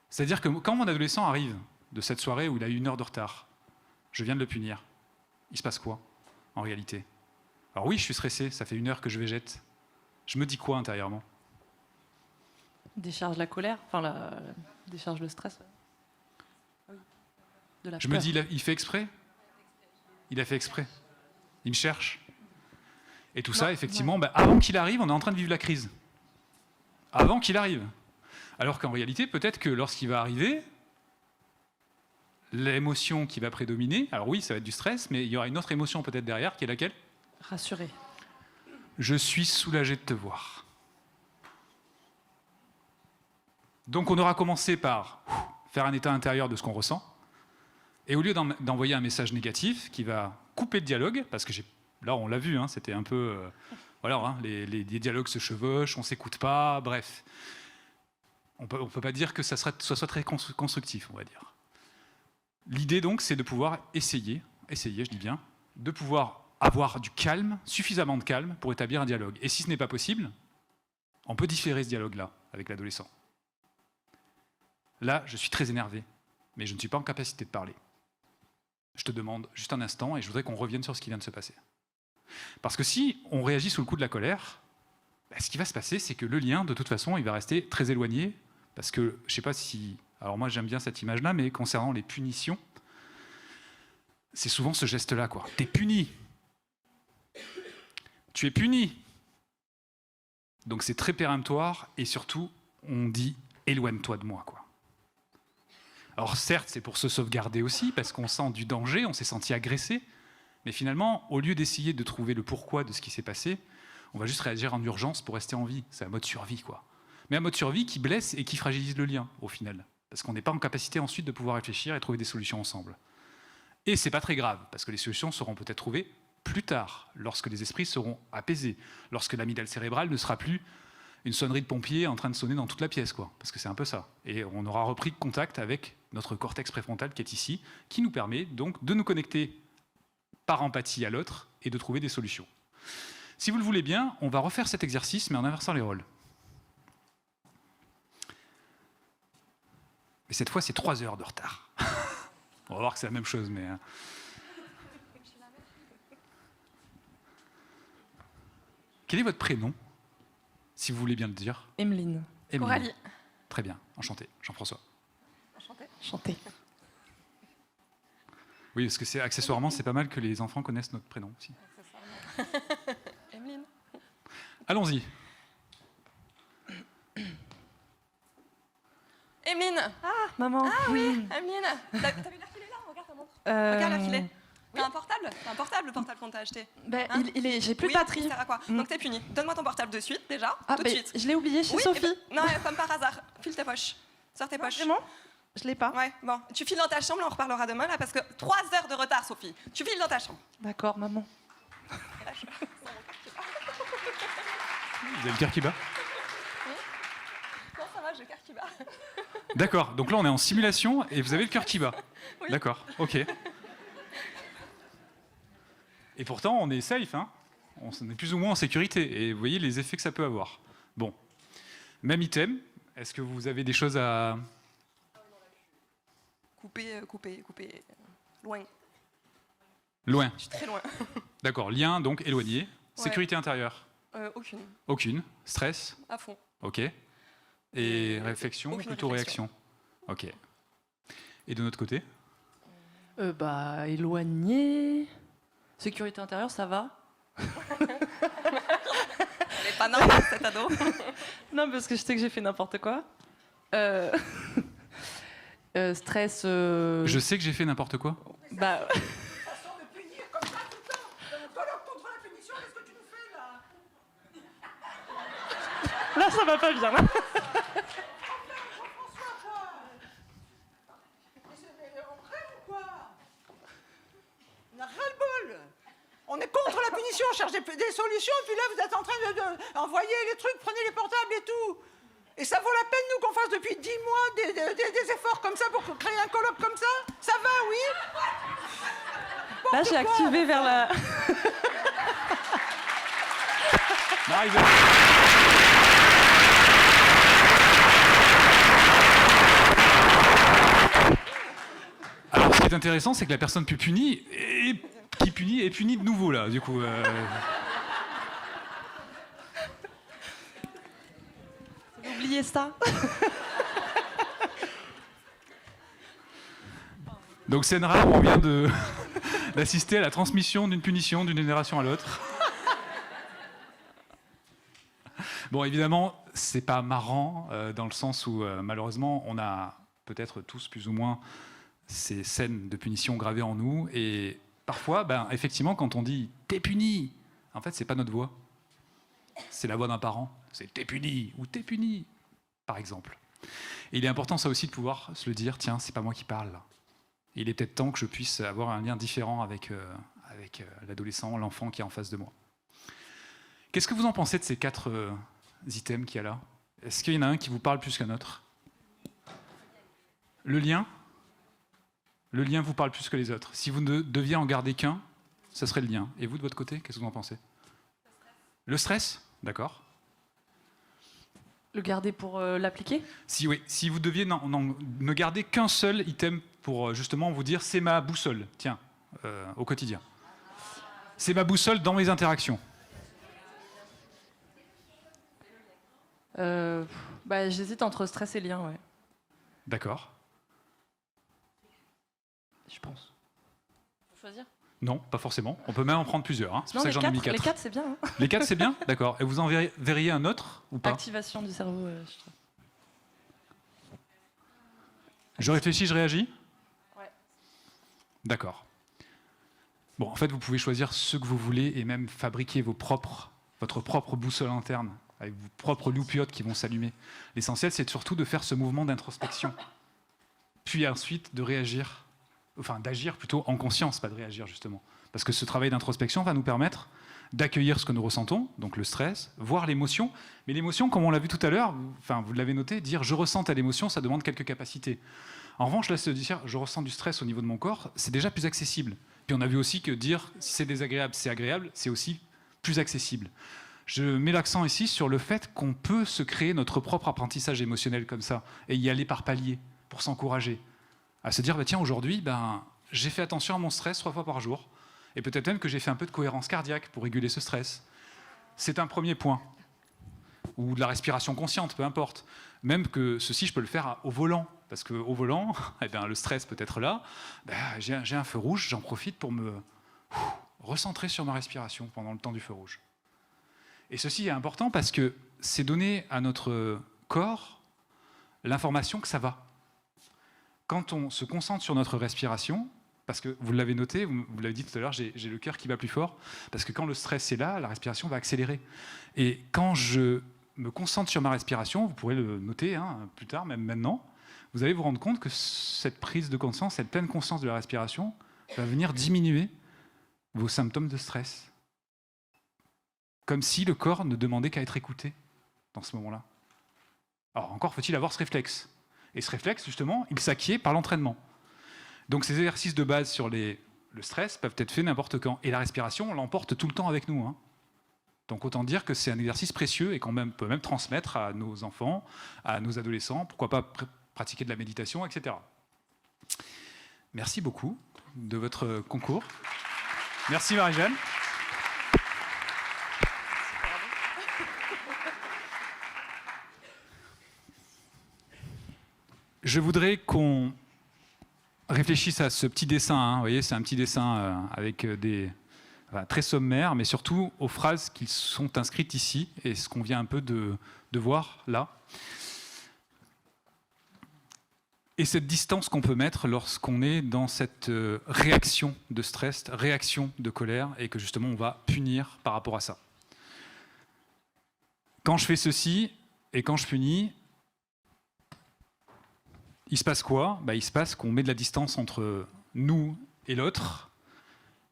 C'est-à-dire que quand mon adolescent arrive de cette soirée où il a eu 1 heure de retard, je viens de le punir, il se passe quoi, en réalité? Alors oui, je suis stressé, ça fait 1 heure que je végète. Je me dis quoi intérieurement? Décharge la colère, enfin, décharge le stress. Oui. De la Je peur. me dis, il fait exprès? Il a fait exprès. Il me cherche. Et tout ça, effectivement, ben, avant qu'il arrive, on est en train de vivre la crise. Avant qu'il arrive. Alors qu'en réalité, peut-être que lorsqu'il va arriver, l'émotion qui va prédominer, alors oui, ça va être du stress, mais il y aura une autre émotion peut-être derrière, qui est laquelle? Rassuré. Je suis soulagé de te voir. Donc on aura commencé par faire un état intérieur de ce qu'on ressent, et au lieu d'envoyer un message négatif qui va couper le dialogue, parce que là on l'a vu, hein, c'était un peu... voilà, hein, les dialogues se chevauchent, on ne s'écoute pas, bref. On peut pas dire que ça soit très constructif, on va dire. L'idée donc, c'est de pouvoir essayer, je dis bien, de pouvoir avoir du calme, suffisamment de calme pour établir un dialogue. Et si ce n'est pas possible, on peut différer ce dialogue-là avec l'adolescent. Là, je suis très énervé, mais je ne suis pas en capacité de parler. Je te demande juste un instant et je voudrais qu'on revienne sur ce qui vient de se passer. Parce que si on réagit sous le coup de la colère, ce qui va se passer, c'est que le lien, de toute façon, il va rester très éloigné. Parce que, je ne sais pas si Alors moi j'aime bien cette image-là, mais concernant les punitions, c'est souvent ce geste-là, quoi. T'es puni. Tu es puni. Donc c'est très péremptoire et surtout on dit éloigne-toi de moi, quoi. Alors certes c'est pour se sauvegarder aussi parce qu'on sent du danger, on s'est senti agressé, mais finalement au lieu d'essayer de trouver le pourquoi de ce qui s'est passé, on va juste réagir en urgence pour rester en vie. C'est un mode survie, quoi. Mais un mode survie qui blesse et qui fragilise le lien au final, parce qu'on n'est pas en capacité ensuite de pouvoir réfléchir et trouver des solutions ensemble. Et c'est pas très grave parce que les solutions seront peut-être trouvées plus tard, lorsque les esprits seront apaisés, lorsque l'amygdale cérébrale ne sera plus une sonnerie de pompier en train de sonner dans toute la pièce, quoi. Parce que c'est un peu ça. Et on aura repris contact avec notre cortex préfrontal qui est ici, qui nous permet donc de nous connecter par empathie à l'autre et de trouver des solutions. Si vous le voulez bien, on va refaire cet exercice, mais en inversant les rôles. Et cette fois, c'est 3 heures de retard. On va voir que c'est la même chose, mais... Quel est votre prénom, si vous voulez bien le dire? Emeline. Émilie. Coralie. Très bien, enchanté, Jean-François. Chantez. Oui, parce que c'est accessoirement, c'est pas mal que les enfants connaissent notre prénom aussi. Emeline. Allons-y. Emeline. Maman. Ah oui, Emeline. T'as vu leur filet là? Regarde ta montre. Regarde leur filet. T'as un portable? C'est un portable, le portable qu'on t'a acheté. Ben, Hein j'ai plus Oui, de batterie. ça sert à quoi? Donc t'es puni. Donne-moi ton portable de suite, déjà. Ah, tout de ben, suite. je l'ai oublié chez Oui, Sophie. non, comme par hasard. File tes poches. Sors tes poches. Vraiment? Je l'ai pas. Ouais, bon. Tu files dans ta chambre, là, on reparlera demain, là, parce que 3 heures de retard, Sophie. Tu files dans ta chambre. D'accord, maman. Vous avez le cœur qui bat? Non, ça va, j'ai le cœur qui bat. D'accord, donc là on est en simulation et vous avez le cœur qui bat. Oui. D'accord, ok. Et pourtant on est safe, hein, on est plus ou moins en sécurité et vous voyez les effets que ça peut avoir. Bon, même item, est-ce que vous avez des choses à... Couper. Loin. Loin, Je suis très loin. d'accord, lien donc éloigné. Sécurité intérieure, Aucune. aucune. Stress, À fond. ok. Et réflexion ou Aucune plutôt réflexion. réaction? Ok. Et de notre côté? Bah, éloigné. Sécurité intérieure, ça va. Elle est pas normale, cet ado. Non, parce que je sais que j'ai fait n'importe quoi. Stress. Je sais que j'ai fait n'importe quoi. Bah. Là, ça va pas bien. Là. On a ras-le-bol. On est contre la punition, on cherche des solutions, et puis là, vous êtes en train d'envoyer les trucs, prenez les portables et tout. Et ça vaut la peine, nous, qu'on fasse depuis 10 mois des efforts comme ça pour créer un colloque comme ça? Ça va, oui? Là, j'ai activé vers la. Arrive. Alors, ce qui est intéressant, c'est que la personne plus punie est punie de nouveau là. Du coup, J'ai oublié ça. donc scène rare, on vient d'assister à la transmission d'une punition d'une génération à l'autre. Bon, évidemment, c'est pas marrant dans le sens où malheureusement, on a peut-être tous plus ou moins ces scènes de punition gravées en nous, et parfois, effectivement, quand on dit « t'es puni », en fait, c'est pas notre voix. C'est la voix d'un parent. C'est « t'es puni » ou « t'es puni », par exemple. Et il est important, ça aussi, de pouvoir se le dire « tiens, c'est pas moi qui parle, là. » Il est peut-être temps que je puisse avoir un lien différent avec l'adolescent, l'enfant qui est en face de moi. Qu'est-ce que vous en pensez de ces 4 items qu'il y a là? Est-ce qu'il y en a un qui vous parle plus qu'un autre? Le lien? Le lien vous parle plus que les autres. Si vous ne deviez en garder qu'un, ça serait le lien. Et vous, de votre côté, qu'est-ce que vous en pensez? Le stress? D'accord. Le garder pour l'appliquer? Si vous deviez ne garder qu'un seul item pour justement vous dire c'est ma boussole, tiens, au quotidien. C'est ma boussole dans mes interactions. J'hésite entre stress et lien, ouais. D'accord. Je pense. Faut choisir. Non, pas forcément. On peut même en prendre plusieurs. Hein. C'est pour Non, ça que j'en ai mis 4. les 4, c'est bien. Hein. Les 4, c'est bien? D'accord. Et vous en verriez un autre ou pas? Activation du cerveau, je trouve. Je réfléchis, je réagis? Ouais. D'accord. Bon, en fait, vous pouvez choisir ce que vous voulez et même fabriquer votre propre boussole interne avec vos propres loupiotes qui vont s'allumer. L'essentiel, c'est surtout de faire ce mouvement d'introspection. Puis ensuite, de réagir, enfin d'agir plutôt en conscience, pas de réagir justement. Parce que ce travail d'introspection va nous permettre d'accueillir ce que nous ressentons, donc le stress, voir l'émotion. Mais l'émotion, comme on l'a vu tout à l'heure, vous l'avez noté, dire « je ressens telle émotion », ça demande quelques capacités. En revanche, là, se dire « je ressens du stress au niveau de mon corps », c'est déjà plus accessible. Puis on a vu aussi que dire « si c'est désagréable, c'est agréable », c'est aussi plus accessible. Je mets l'accent ici sur le fait qu'on peut se créer notre propre apprentissage émotionnel comme ça, et y aller par paliers, pour s'encourager. À se dire bah, « tiens, aujourd'hui, j'ai fait attention à mon stress 3 fois par jour ». Et peut-être même que j'ai fait un peu de cohérence cardiaque pour réguler ce stress. C'est un premier point. Ou de la respiration consciente, peu importe. Même que ceci, je peux le faire au volant. Parce qu'au volant, le stress peut être là. J'ai un feu rouge, j'en profite pour me recentrer sur ma respiration pendant le temps du feu rouge. Et ceci est important parce que c'est donner à notre corps l'information que ça va. Quand on se concentre sur notre respiration, parce que vous l'avez noté, vous l'avez dit tout à l'heure, j'ai le cœur qui bat plus fort, parce que quand le stress est là, la respiration va accélérer. Et quand je me concentre sur ma respiration, vous pourrez le noter plus tard, même maintenant, vous allez vous rendre compte que cette prise de conscience, cette pleine conscience de la respiration, va venir diminuer vos symptômes de stress. Comme si le corps ne demandait qu'à être écouté dans ce moment-là. Alors encore faut-il avoir ce réflexe. Et ce réflexe, justement, il s'acquiert par l'entraînement. Donc ces exercices de base sur le stress peuvent être faits n'importe quand. Et la respiration, on l'emporte tout le temps avec nous. Donc autant dire que c'est un exercice précieux et qu'on peut même transmettre à nos enfants, à nos adolescents, pourquoi pas pratiquer de la méditation, etc. Merci beaucoup de votre concours. Merci Marie-Jeanne. Je voudrais qu'on réfléchisse à ce petit dessin. Vous voyez, c'est un petit dessin avec très sommaire, mais surtout aux phrases qui sont inscrites ici et ce qu'on vient un peu de voir là. Et cette distance qu'on peut mettre lorsqu'on est dans cette réaction de stress, réaction de colère, et que justement on va punir par rapport à ça. Quand je fais ceci et quand je punis, il se passe quoi? Il se passe qu'on met de la distance entre nous et l'autre,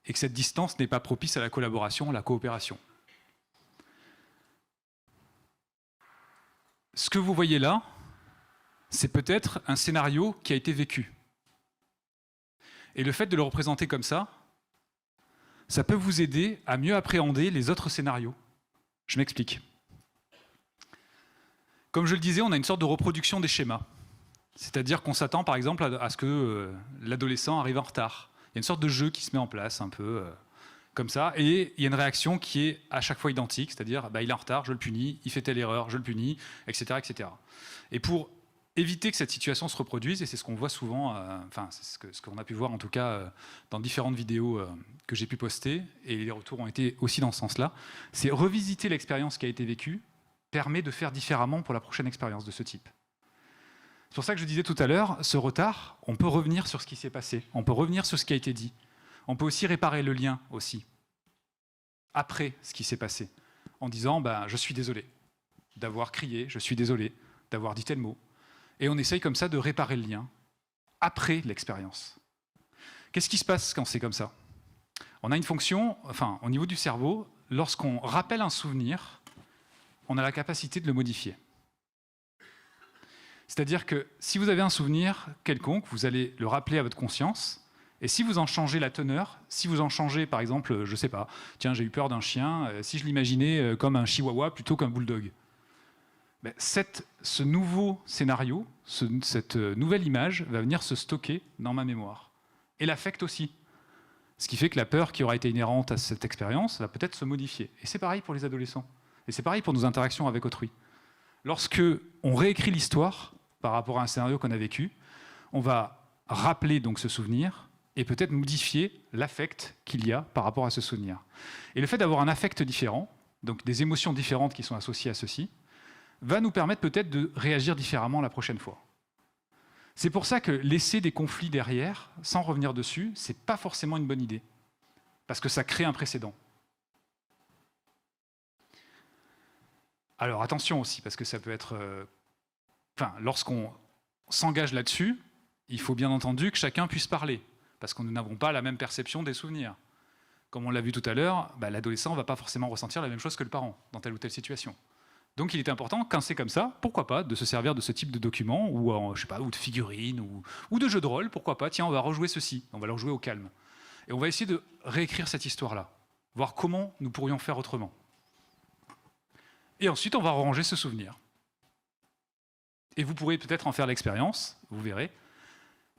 et que cette distance n'est pas propice à la collaboration, à la coopération. Ce que vous voyez là, c'est peut-être un scénario qui a été vécu. Et le fait de le représenter comme ça peut vous aider à mieux appréhender les autres scénarios. Je m'explique. Comme je le disais, on a une sorte de reproduction des schémas. C'est-à-dire qu'on s'attend par exemple à ce que l'adolescent arrive en retard. Il y a une sorte de jeu qui se met en place, un peu comme ça, et il y a une réaction qui est à chaque fois identique, c'est-à-dire il est en retard, je le punis, il fait telle erreur, je le punis, etc. etc. Et pour éviter que cette situation se reproduise, et c'est ce qu'on voit souvent, c'est ce qu'on a pu voir en tout cas dans différentes vidéos que j'ai pu poster, et les retours ont été aussi dans ce sens-là, c'est revisiter l'expérience qui a été vécue, permet de faire différemment pour la prochaine expérience de ce type. C'est pour ça que je disais tout à l'heure, ce retard, on peut revenir sur ce qui s'est passé, on peut revenir sur ce qui a été dit. On peut aussi réparer le lien aussi, après ce qui s'est passé, en disant je suis désolé d'avoir crié, je suis désolé d'avoir dit tel mot. Et on essaye comme ça de réparer le lien après l'expérience. Qu'est-ce qui se passe quand c'est comme ça? On a une fonction, au niveau du cerveau, lorsqu'on rappelle un souvenir, on a la capacité de le modifier. C'est-à-dire que si vous avez un souvenir quelconque, vous allez le rappeler à votre conscience, et si vous en changez la teneur, si vous en changez par exemple, je ne sais pas, tiens j'ai eu peur d'un chien, si je l'imaginais comme un chihuahua plutôt qu'un bulldog, ce nouveau scénario, cette nouvelle image va venir se stocker dans ma mémoire, et l'affect aussi. Ce qui fait que la peur qui aura été inhérente à cette expérience va peut-être se modifier. Et c'est pareil pour les adolescents, et c'est pareil pour nos interactions avec autrui. Lorsque on réécrit l'histoire, par rapport à un scénario qu'on a vécu. On va rappeler donc ce souvenir et peut-être modifier l'affect qu'il y a par rapport à ce souvenir. Et le fait d'avoir un affect différent, donc des émotions différentes qui sont associées à ceci, va nous permettre peut-être de réagir différemment la prochaine fois. C'est pour ça que laisser des conflits derrière, sans revenir dessus, c'est pas forcément une bonne idée, parce que ça crée un précédent. Alors attention aussi, parce que ça peut être... lorsqu'on s'engage là-dessus, il faut bien entendu que chacun puisse parler, parce que nous n'avons pas la même perception des souvenirs. Comme on l'a vu tout à l'heure, l'adolescent ne va pas forcément ressentir la même chose que le parent dans telle ou telle situation. Donc il est important, quand c'est comme ça, pourquoi pas, de se servir de ce type de document, ou, ou de figurines, ou de jeux de rôle, pourquoi pas, tiens, on va rejouer ceci, on va le rejouer au calme. Et on va essayer de réécrire cette histoire-là, voir comment nous pourrions faire autrement. Et ensuite, on va ranger ce souvenir. Et vous pourrez peut-être en faire l'expérience, vous verrez,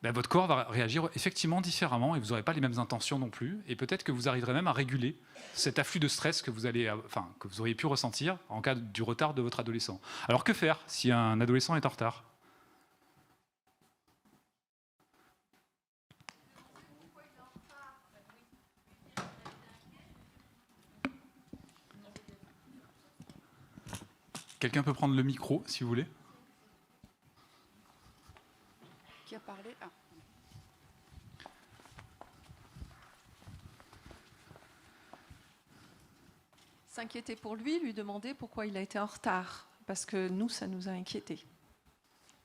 votre corps va réagir effectivement différemment et vous n'aurez pas les mêmes intentions non plus. Et peut-être que vous arriverez même à réguler cet afflux de stress que vous auriez pu ressentir en cas du retard de votre adolescent. Alors que faire si un adolescent est en retard ? Quelqu'un peut prendre le micro, si vous voulez. Qui a parlé ? S'inquiéter pour lui, lui demander pourquoi il a été en retard. Parce que nous, ça nous a inquiétés.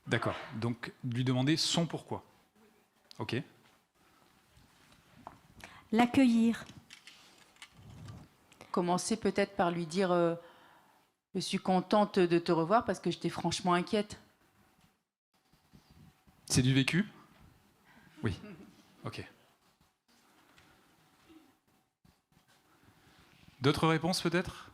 D'accord. Donc, lui demander son pourquoi. Ok. L'accueillir. Commencer peut-être par lui dire je suis contente de te revoir parce que j'étais franchement inquiète. C'est du vécu ? Oui. Ok. D'autres réponses peut-être ?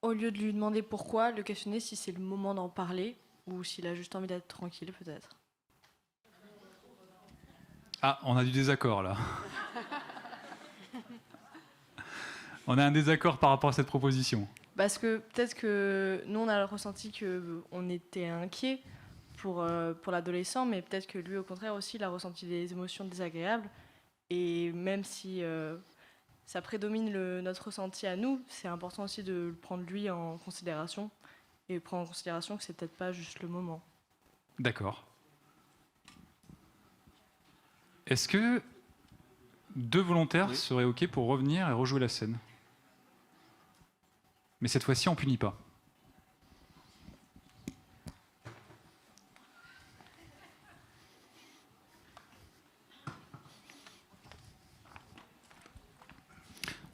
Au lieu de lui demander pourquoi, le questionner si c'est le moment d'en parler ou s'il a juste envie d'être tranquille peut-être. Ah, on a du désaccord là. On a un désaccord par rapport à cette proposition. Parce que peut-être que nous, on a ressenti qu'on était inquiet pour l'adolescent, mais peut-être que lui, au contraire, aussi, il a ressenti des émotions désagréables. Et même si ça prédomine notre ressenti à nous, c'est important aussi de le prendre lui en considération et prendre en considération que c'est peut-être pas juste le moment. D'accord. Est-ce que 2 volontaires seraient OK pour revenir et rejouer la scène ? Mais cette fois-ci, on ne punit pas.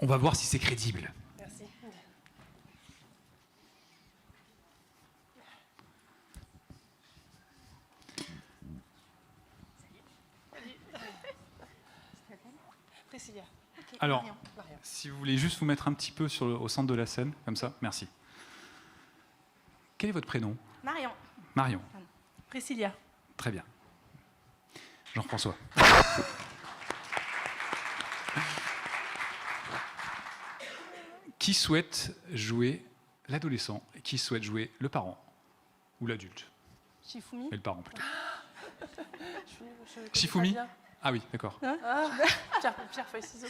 On va voir si c'est crédible. Merci. Priscilla. Okay, Alors, Marion. si vous voulez juste vous mettre un petit peu au centre de la scène, comme ça, merci. Quel est votre prénom ? Marion. Marion. Priscilla. Très bien. Jean-François. Qui souhaite jouer l'adolescent et qui souhaite jouer le parent ou l'adulte ? Shifumi. Et le parent plutôt. Shifumi ? Ah oui, d'accord. Pierre, feuille, ciseaux.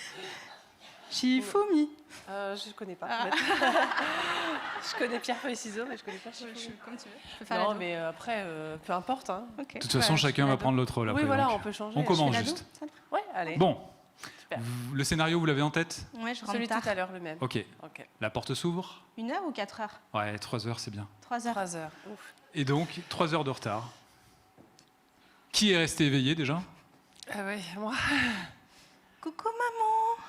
Shifumi. Je connais pas. Je connais Pierre feuille ciseaux, mais je connais pas Shifumi. Comme tu veux. Non, mais après, peu importe. Hein. Okay. De toute façon, chacun va prendre l'autre rôle après. Oui, voilà, donc. on peut changer. On commence juste. Ouais, allez. Bon. Super. Le scénario, vous l'avez en tête ? Ouais, je rentre Celui de tard. tout à l'heure, le même. Ok. La porte s'ouvre ? 1 heure ou 4 heures ? Ouais, 3 heures, c'est bien. 3 heures. 3 heures. Ouf. Et donc, 3 heures de retard. Qui est resté éveillé déjà ? Ah ouais, moi. Coucou maman.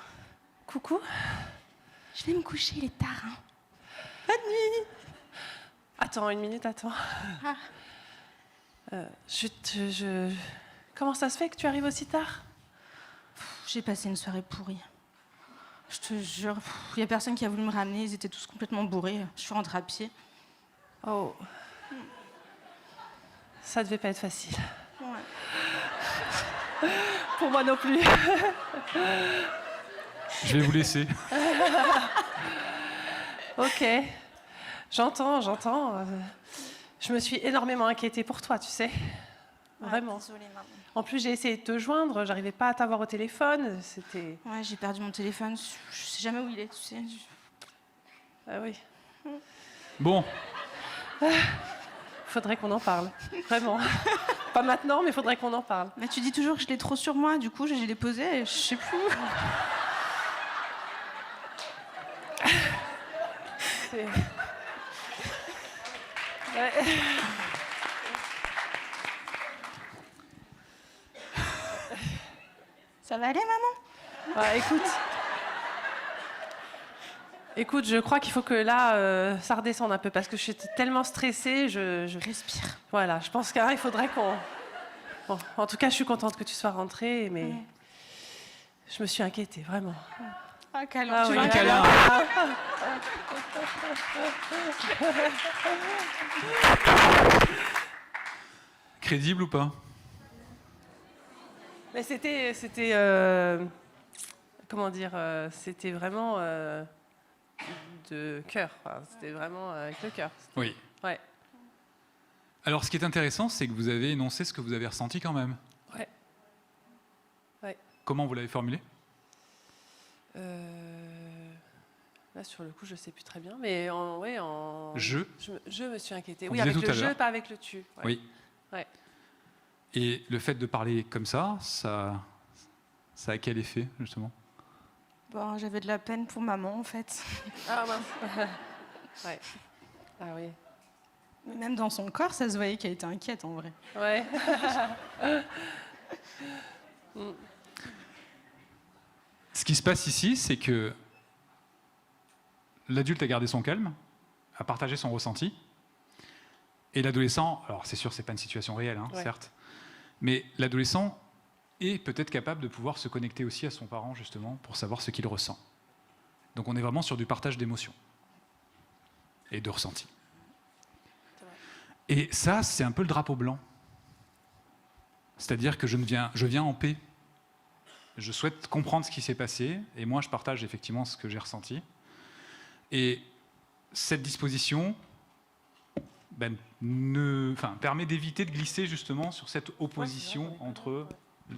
Coucou. Je vais me coucher, il est tard. Hein. Bonne nuit. Attends, 1 minute, attends. Ah. Comment ça se fait que tu arrives aussi tard ? J'ai passé une soirée pourrie. Je te jure, il n'y a personne qui a voulu me ramener, ils étaient tous complètement bourrés. Je suis rentrée à pied. Oh. Ça devait pas être facile. Ouais. Pour moi non plus. Je vais vous laisser. Ok. J'entends. Je me suis énormément inquiétée pour toi, tu sais. Vraiment. Désolée, maman. En plus, j'ai essayé de te joindre, j'arrivais pas à t'avoir au téléphone. C'était. Ouais, j'ai perdu mon téléphone. Je sais jamais où il est, tu sais. Ah oui. Bon, Faudrait qu'on en parle. Vraiment. Pas maintenant, mais faudrait qu'on en parle. Mais tu dis toujours que je l'ai trop sur moi, du coup, je l'ai posé et je sais plus. C'est- Ouais. Ça va aller, maman? Ouais, écoute, je crois qu'il faut que là, ça redescende un peu parce que je suis tellement stressée. Je respire. Voilà, je pense qu'il faudrait qu'on. Bon, en tout cas, je suis contente que tu sois rentrée, mais je me suis inquiétée, vraiment. Ah, câlin. Ah tu oui. vois, un câlin. Crédible ou pas? Mais c'était, comment dire, c'était vraiment de cœur. Enfin, c'était vraiment avec le cœur. Oui. Ouais. Alors, ce qui est intéressant, c'est que vous avez énoncé ce que vous avez ressenti quand même. Ouais. Ouais. Comment vous l'avez formulé? Là, sur le coup, je sais plus très bien, mais Je me suis inquiétée. On Oui, disait avec tout le à je, l'heure. pas avec le tu. Ouais. Oui. Ouais. Et le fait de parler comme ça a quel effet, justement? Bon, j'avais de la peine pour maman, en fait. Ah mince. Ouais. Ah oui. Mais même dans son corps, ça se voyait qu'elle était inquiète, en vrai. Ouais. Ce qui se passe ici, c'est que l'adulte a gardé son calme, a partagé son ressenti, et l'adolescent, alors c'est sûr, c'est pas une situation réelle, hein, Ouais. certes, mais l'adolescent est peut-être capable de pouvoir se connecter aussi à son parent, justement, pour savoir ce qu'il ressent. Donc on est vraiment sur du partage d'émotions et de ressentis. Et ça, c'est un peu le drapeau blanc. C'est-à-dire que je viens en paix. Je souhaite comprendre ce qui s'est passé, et moi je partage effectivement ce que j'ai ressenti. Et cette disposition permet d'éviter de glisser justement sur cette opposition entre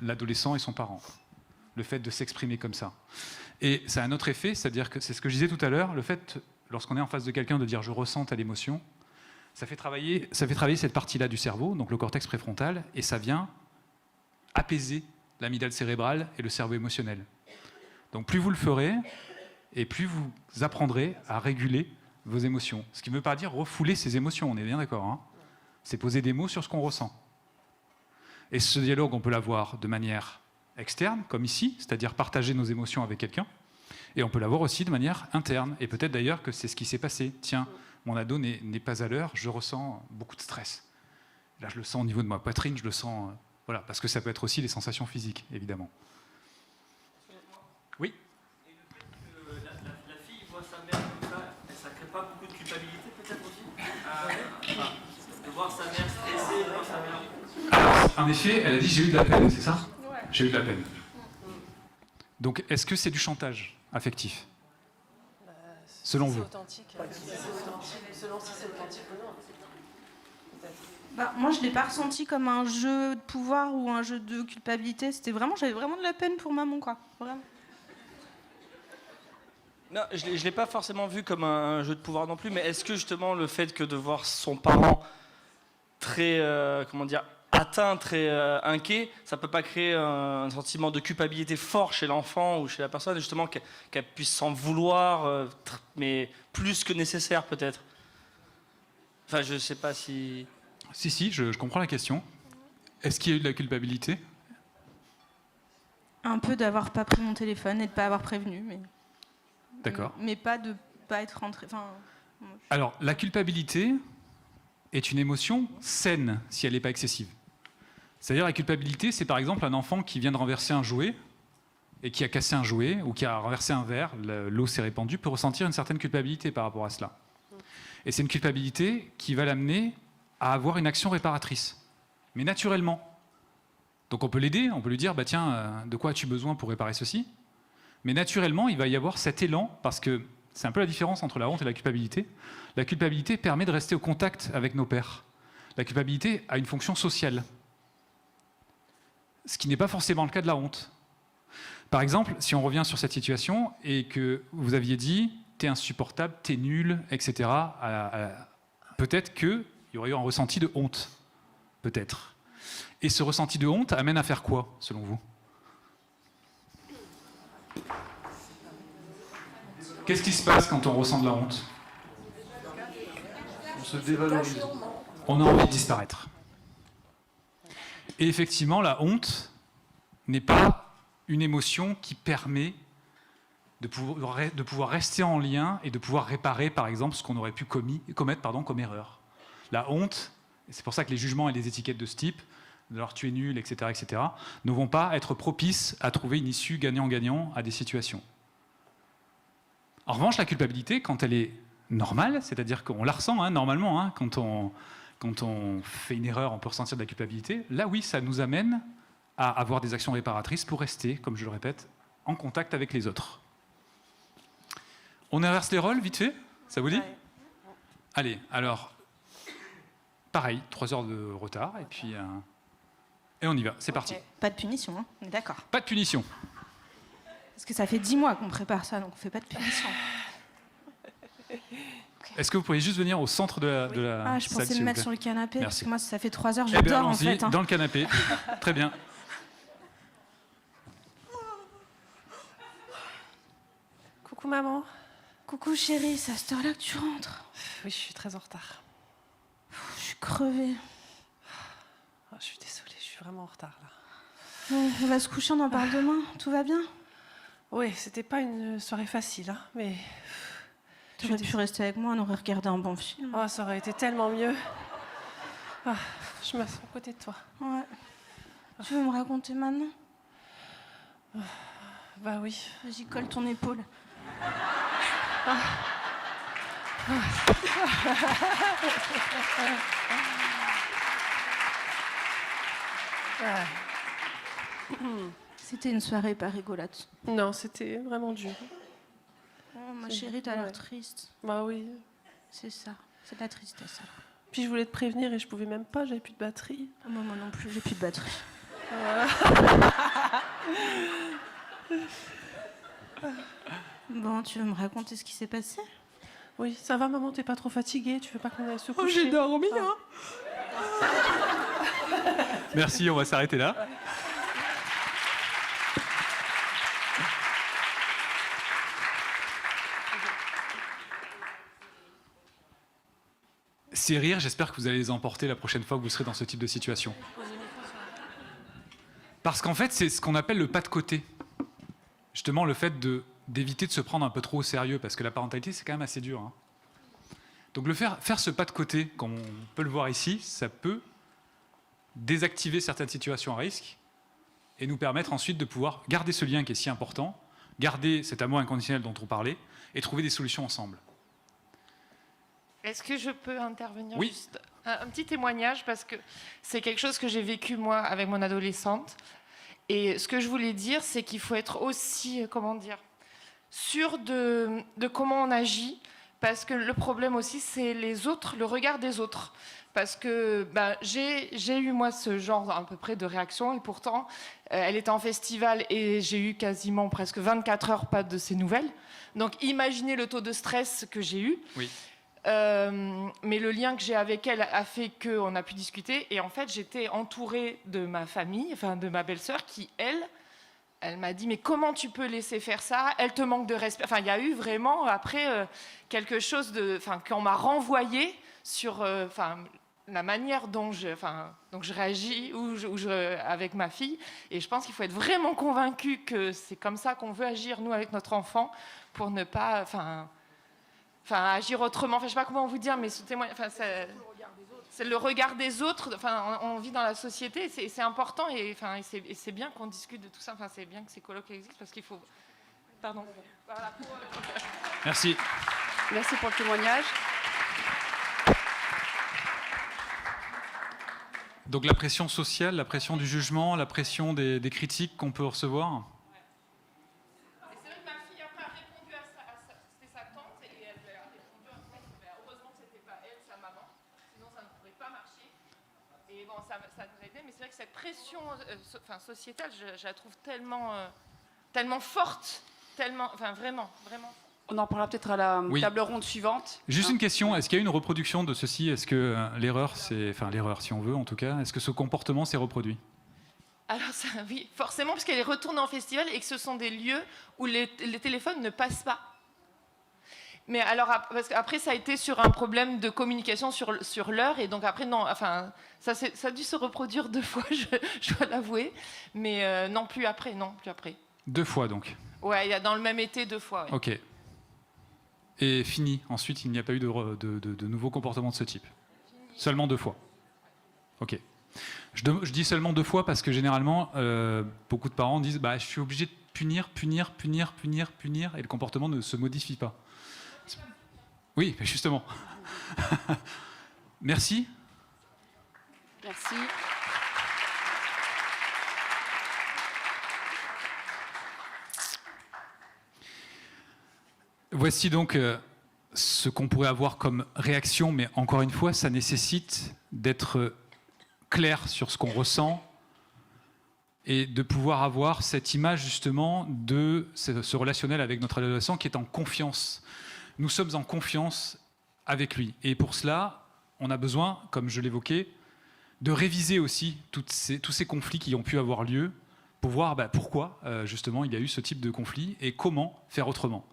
l'adolescent et son parent. Le fait de s'exprimer comme ça. Et ça a un autre effet, c'est-à-dire que c'est ce que je disais tout à l'heure, le fait, lorsqu'on est en face de quelqu'un, de dire je ressens telle émotion, ça fait travailler cette partie-là du cerveau, donc le cortex préfrontal, et ça vient apaiser l'amygdale cérébrale et le cerveau émotionnel. Donc plus vous le ferez, et plus vous apprendrez à réguler vos émotions. Ce qui ne veut pas dire refouler ses émotions, on est bien d'accord, hein. C'est poser des mots sur ce qu'on ressent. Et ce dialogue, on peut l'avoir de manière externe, comme ici, c'est-à-dire partager nos émotions avec quelqu'un, et on peut l'avoir aussi de manière interne. Et peut-être d'ailleurs que c'est ce qui s'est passé. Tiens, mon ado n'est pas à l'heure, je ressens beaucoup de stress. Là, je le sens au niveau de ma poitrine, je le sens... voilà, parce que ça peut être aussi les sensations physiques, évidemment. Oui. Et le fait que la fille voit sa mère comme ça crée pas beaucoup de culpabilité peut-être aussi de voir sa mère stressée, de voir sa mère... Alors, en effet, elle a dit j'ai eu de la peine, c'est ça? Ouais. J'ai eu de la peine. Donc, est-ce que c'est du chantage affectif? Selon vous? Authentique. Selon si c'est authentique ou non. Bah, moi, je ne l'ai pas ressenti comme un jeu de pouvoir ou un jeu de culpabilité. J'avais vraiment de la peine pour maman, quoi. Vraiment. Non, je ne l'ai pas forcément vu comme un jeu de pouvoir non plus, mais est-ce que justement le fait que de voir son parent très, atteint, très inquiet, ça peut pas créer un sentiment de culpabilité fort chez l'enfant ou chez la personne, justement qu'elle puisse s'en vouloir, mais plus que nécessaire peut-être? Enfin, je sais pas si... Si, je comprends la question. Est-ce qu'il y a eu de la culpabilité? Un peu d'avoir pas pris mon téléphone et de pas avoir prévenu, mais... D'accord. Mais pas de pas être rentré... Enfin, Alors, la culpabilité est une émotion saine si elle n'est pas excessive. C'est-à-dire la culpabilité, c'est par exemple un enfant qui vient de renverser un jouet et qui a cassé un jouet ou qui a renversé un verre, l'eau s'est répandue, peut ressentir une certaine culpabilité par rapport à cela. Et c'est une culpabilité qui va l'amener à avoir une action réparatrice, mais naturellement. Donc on peut l'aider, on peut lui dire, bah tiens, de quoi as-tu besoin pour réparer ceci? Mais naturellement, il va y avoir cet élan, parce que C'est un peu la différence entre la honte et la culpabilité. La culpabilité permet de rester au contact avec nos pairs. La culpabilité a une fonction sociale, ce qui n'est pas forcément le cas de la honte. Par exemple, si on revient sur cette situation et que vous aviez dit « t'es insupportable, t'es nul, etc. », peut-être qu'il y aurait eu un ressenti de honte. Peut-être. Et ce ressenti de honte amène à faire quoi, selon vous ? Qu'est-ce qui se passe quand on ressent de la honte ? On se dévalorise. On a envie de disparaître. Et effectivement, la honte n'est pas une émotion qui permet de pouvoir rester en lien et de pouvoir réparer, par exemple, ce qu'on aurait pu commettre comme erreur. La honte, et c'est pour ça que les jugements et les étiquettes de ce type, de leur tu es nul, etc., ne vont pas être propices à trouver une issue gagnant-gagnant à des situations. En revanche, la culpabilité, quand elle est normale, c'est-à-dire qu'on la ressent normalement, quand on fait une erreur, on peut ressentir de la culpabilité, là oui, ça nous amène à avoir des actions réparatrices pour rester, comme je le répète, en contact avec les autres. On inverse les rôles, vite fait ? Ça vous dit ? Allez, alors, pareil, 3 heures de retard, et on y va, c'est parti. Pas de punition, hein, on est d'accord. Pas de punition. Parce que ça fait 10 mois qu'on prépare ça, donc on fait pas de punition. Est-ce que vous pourriez juste venir au centre de la Ah, je salle, pensais s'il me vous mettre plaît. sur le canapé, parce Merci. que moi, ça fait 3 heures, je Eh bien, dors en allons-y, fait. dans le canapé. Très bien. Coucou maman. Coucou chérie, c'est à cette heure-là que tu rentres. Oui, je suis très en retard. Je suis crevée. Oh, je suis désolée, je suis vraiment en retard là. Bon, on va se coucher, on en parle demain. Tout va bien ? Oui, c'était pas une soirée facile, hein, mais... Tu aurais pu rester avec moi, on aurait regardé un bon film. Oh, ça aurait été tellement mieux. Ah, je m'assois à côté de toi. Ouais. Tu veux me raconter maintenant ? Bah oui. Vas-y, colle ton épaule. C'était une soirée pas rigolote. Non, c'était vraiment dur. Oh, ma chérie, t'as l'air triste. Bah oui. C'est ça, c'est de la tristesse. Alors. Puis je voulais te prévenir et je pouvais même pas, j'avais plus de batterie. Oh, moi non plus, j'ai plus de batterie. Bon, tu veux me raconter ce qui s'est passé ? Oui, ça va maman, t'es pas trop fatiguée, tu veux pas qu'on aille se coucher ? j'ai dormi, hein. Merci, on va s'arrêter là. Ces rires, j'espère que vous allez les emporter la prochaine fois que vous serez dans ce type de situation. Parce qu'en fait, c'est ce qu'on appelle le pas de côté. Justement, le fait d'éviter de se prendre un peu trop au sérieux, parce que la parentalité, c'est quand même assez dur. Donc faire ce pas de côté, comme on peut le voir ici, ça peut désactiver certaines situations à risque et nous permettre ensuite de pouvoir garder ce lien qui est si important, garder cet amour inconditionnel dont on parlait et trouver des solutions ensemble. Est-ce que je peux intervenir Oui. juste un petit témoignage, parce que c'est quelque chose que j'ai vécu moi avec mon adolescente. Et ce que je voulais dire, c'est qu'il faut être aussi, sûr de comment on agit, parce que le problème aussi, c'est les autres, le regard des autres. Parce que j'ai eu moi ce genre à peu près de réaction, et pourtant, elle était en festival et j'ai eu quasiment presque 24 heures pas de ses nouvelles. Donc imaginez le taux de stress que j'ai eu. Oui. Mais le lien que j'ai avec elle a fait qu'on a pu discuter. Et en fait, j'étais entourée de ma famille, enfin de ma belle-sœur, qui, elle m'a dit « Mais comment tu peux laisser faire ça ? Elle te manque de respect. » Enfin, il y a eu vraiment, après, quelque chose qu'on m'a renvoyé sur la manière dont je réagis avec ma fille. Et je pense qu'il faut être vraiment convaincu que c'est comme ça qu'on veut agir, nous, avec notre enfant, pour ne pas... agir autrement, je ne sais pas comment vous dire, mais ce témoignage, c'est le regard des autres. On vit dans la société, c'est important, et c'est bien qu'on discute de tout ça. C'est bien que ces colloques existent, parce qu'il faut... Pardon. Voilà. Merci. Merci pour le témoignage. Donc la pression sociale, la pression du jugement, la pression des critiques qu'on peut recevoir. Et c'est vrai que ma fille n'a pas répondu à ça. C'était sa tante. ça nous a aidé, mais c'est vrai que cette pression sociétale, je la trouve tellement forte, vraiment. On en parlera peut-être à la table ronde suivante. Juste une question, est-ce qu'il y a une reproduction de ceci? Est-ce que l'erreur, si on veut en tout cas, est-ce que ce comportement s'est reproduit? Alors oui, forcément, parce qu'elle est retournée en festival et que ce sont des lieux où les téléphones ne passent pas. Mais alors, parce qu'après, ça a été sur un problème de communication sur l'heure, et donc après, non, ça a dû se reproduire 2 fois, je dois l'avouer, mais non, plus après. 2 fois donc? Ouais, il y a dans le même été 2 fois. Ouais. Ok. Et fini. Ensuite, il n'y a pas eu de nouveaux comportements de ce type. Seulement 2 fois. Ok. Je dis seulement 2 fois parce que généralement, beaucoup de parents disent je suis obligé de punir, et le comportement ne se modifie pas. Oui, mais justement. Merci. Merci. Voici donc ce qu'on pourrait avoir comme réaction, mais encore une fois, ça nécessite d'être clair sur ce qu'on ressent et de pouvoir avoir cette image justement de ce relationnel avec notre adolescent qui est en confiance. Nous sommes en confiance avec lui. Et pour cela, on a besoin, comme je l'évoquais, de réviser aussi tous ces conflits qui ont pu avoir lieu pour voir pourquoi justement il y a eu ce type de conflit et comment faire autrement.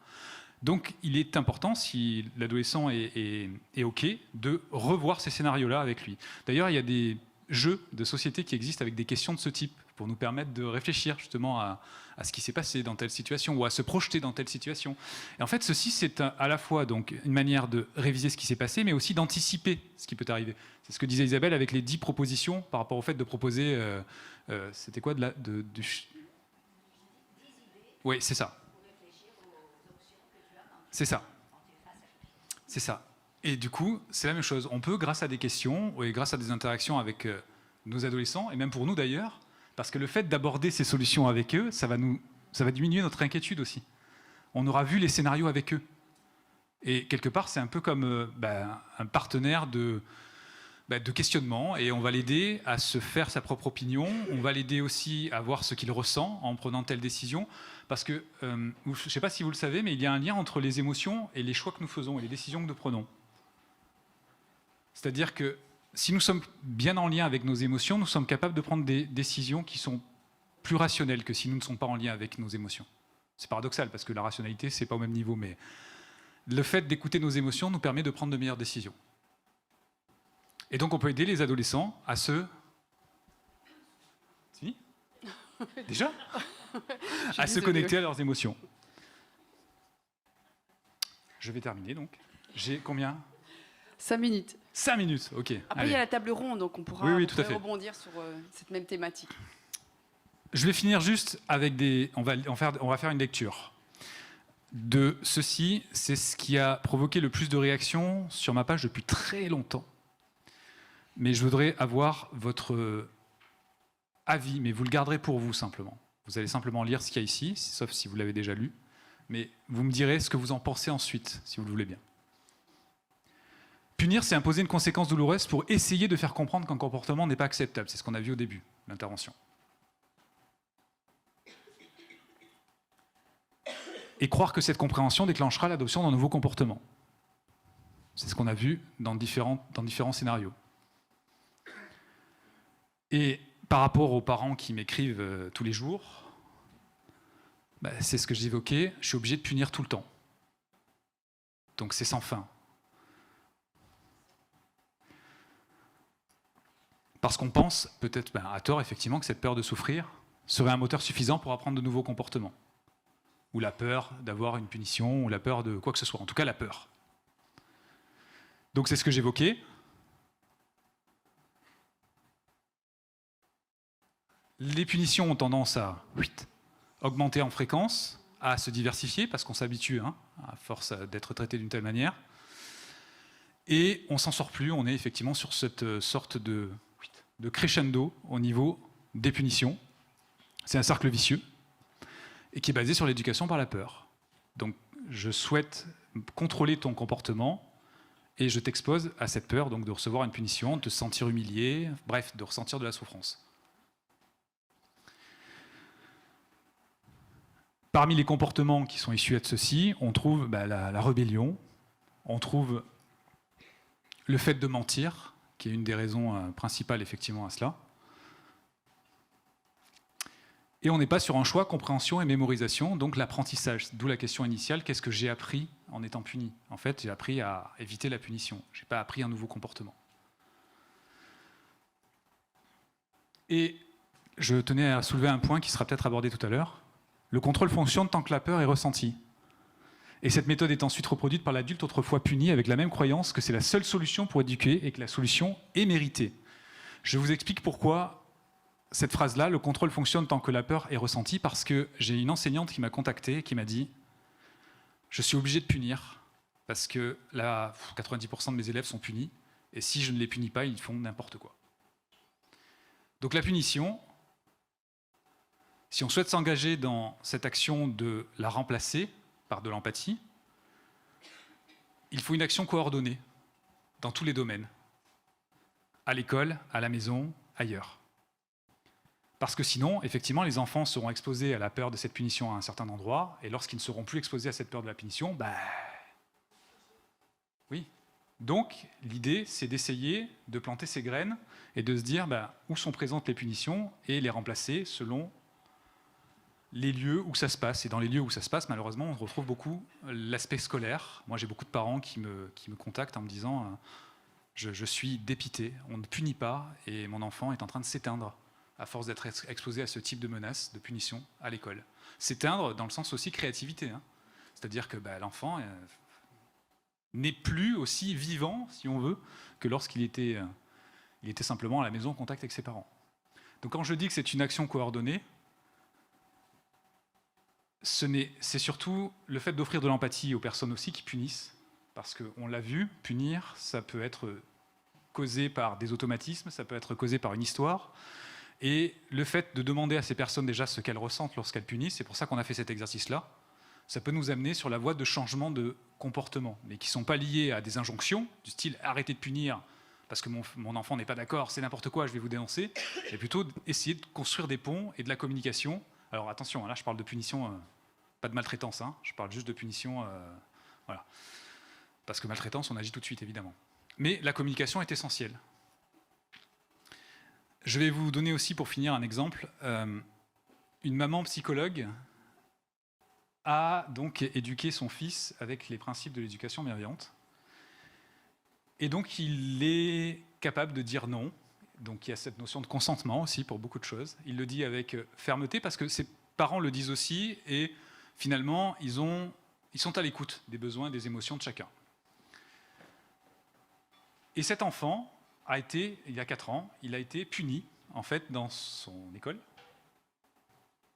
Donc il est important, si l'adolescent est OK, de revoir ces scénarios-là avec lui. D'ailleurs, il y a des jeux de société qui existent avec des questions de ce type pour nous permettre de réfléchir justement à ce qui s'est passé dans telle situation ou à se projeter dans telle situation. Et en fait, ceci, c'est à la fois donc une manière de réviser ce qui s'est passé, mais aussi d'anticiper ce qui peut arriver. C'est ce que disait Isabelle avec les 10 propositions par rapport au fait de proposer... c'était quoi Oui, c'est ça. C'est ça. C'est ça. Et du coup, c'est la même chose. On peut, grâce à des questions et grâce à des interactions avec nos adolescents, et même pour nous d'ailleurs, parce que le fait d'aborder ces solutions avec eux, ça va diminuer notre inquiétude aussi. On aura vu les scénarios avec eux. Et quelque part, c'est un peu comme un partenaire de questionnement, et on va l'aider à se faire sa propre opinion, on va l'aider aussi à voir ce qu'il ressent en prenant telle décision, parce que, je ne sais pas si vous le savez, mais il y a un lien entre les émotions et les choix que nous faisons, et les décisions que nous prenons. C'est-à-dire que si nous sommes bien en lien avec nos émotions, nous sommes capables de prendre des décisions qui sont plus rationnelles que si nous ne sommes pas en lien avec nos émotions. C'est paradoxal, parce que la rationalité, ce n'est pas au même niveau, mais le fait d'écouter nos émotions nous permet de prendre de meilleures décisions. Et donc on peut aider les adolescents à se... C'est fini ? Déjà ? À se connecter à leurs émotions. Je vais terminer donc. J'ai combien ? 5 minutes. 5 minutes, ok. Après, il y a la table ronde, donc on pourra rebondir sur cette même thématique. Je vais finir juste avec on va faire une lecture de ceci. C'est ce qui a provoqué le plus de réactions sur ma page depuis très longtemps. Mais je voudrais avoir votre avis, mais vous le garderez pour vous simplement. Vous allez simplement lire ce qu'il y a ici, sauf si vous l'avez déjà lu. Mais vous me direz ce que vous en pensez ensuite, si vous le voulez bien. Punir, c'est imposer une conséquence douloureuse pour essayer de faire comprendre qu'un comportement n'est pas acceptable. C'est ce qu'on a vu au début de l'intervention. Et croire que cette compréhension déclenchera l'adoption d'un nouveau comportement. C'est ce qu'on a vu dans différents scénarios. Et par rapport aux parents qui m'écrivent tous les jours, c'est ce que j'évoquais, je suis obligé de punir tout le temps. Donc c'est sans fin. Parce qu'on pense, peut-être à tort effectivement, que cette peur de souffrir serait un moteur suffisant pour apprendre de nouveaux comportements. Ou la peur d'avoir une punition, ou la peur de quoi que ce soit. En tout cas, la peur. Donc c'est ce que j'évoquais. Les punitions ont tendance à augmenter en fréquence, à se diversifier, parce qu'on s'habitue, à force d'être traité d'une telle manière. Et on s'en sort plus, on est effectivement sur cette sorte de crescendo au niveau des punitions. C'est un cercle vicieux, et qui est basé sur l'éducation par la peur. Donc je souhaite contrôler ton comportement, et je t'expose à cette peur donc de recevoir une punition, de te sentir humilié, bref, de ressentir de la souffrance. Parmi les comportements qui sont issus de ceci, on trouve la rébellion, on trouve le fait de mentir, qui est une des raisons principales effectivement à cela. Et on n'est pas sur un choix, compréhension et mémorisation, donc l'apprentissage. D'où la question initiale, qu'est-ce que j'ai appris en étant puni? En fait, j'ai appris à éviter la punition. Je n'ai pas appris un nouveau comportement. Et je tenais à soulever un point qui sera peut-être abordé tout à l'heure. Le contrôle fonctionne tant que la peur est ressentie. Et cette méthode est ensuite reproduite par l'adulte autrefois puni avec la même croyance que c'est la seule solution pour éduquer et que la solution est méritée. Je vous explique pourquoi cette phrase-là, le contrôle fonctionne tant que la peur est ressentie, parce que j'ai une enseignante qui m'a contacté et qui m'a dit « Je suis obligé de punir parce que là, 90% de mes élèves sont punis et si je ne les punis pas, ils font n'importe quoi. » Donc la punition, si on souhaite s'engager dans cette action de la remplacer par de l'empathie, il faut une action coordonnée dans tous les domaines, à l'école, à la maison, ailleurs. Parce que sinon, effectivement, les enfants seront exposés à la peur de cette punition à un certain endroit, et lorsqu'ils ne seront plus exposés à cette peur de la punition, oui. Donc, l'idée, c'est d'essayer de planter ces graines et de se dire où sont présentes les punitions et les remplacer selon les lieux où ça se passe. Et dans les lieux où ça se passe, malheureusement, on retrouve beaucoup l'aspect scolaire. Moi, j'ai beaucoup de parents qui me contactent en me disant je suis dépité, on ne punit pas, et mon enfant est en train de s'éteindre à force d'être exposé à ce type de menaces, de punitions à l'école. S'éteindre dans le sens aussi créativité. Hein. C'est-à-dire que l'enfant n'est plus aussi vivant, si on veut, que lorsqu'il était, simplement à la maison en contact avec ses parents. Donc quand je dis que c'est une action coordonnée, c'est surtout le fait d'offrir de l'empathie aux personnes aussi qui punissent, parce qu'on l'a vu, punir, ça peut être causé par des automatismes, ça peut être causé par une histoire, et le fait de demander à ces personnes déjà ce qu'elles ressentent lorsqu'elles punissent, c'est pour ça qu'on a fait cet exercice-là, ça peut nous amener sur la voie de changement de comportement, mais qui ne sont pas liés à des injonctions, du style « arrêtez de punir parce que mon enfant n'est pas d'accord, c'est n'importe quoi, je vais vous dénoncer », mais plutôt essayer de construire des ponts et de la communication. Alors attention, là je parle de punition, pas de maltraitance, hein, je parle juste de punition, voilà. Parce que maltraitance, on agit tout de suite, évidemment. Mais la communication est essentielle. Je vais vous donner aussi, pour finir, un exemple. Une maman psychologue a donc éduqué son fils avec les principes de l'éducation bienveillante. Et donc, il est capable de dire non. Donc, il y a cette notion de consentement aussi pour beaucoup de choses. Il le dit avec fermeté parce que ses parents le disent aussi. Et finalement, ils sont à l'écoute des besoins, des émotions de chacun. Et cet enfant a été, il y a 4 ans, il a été puni, en fait, dans son école.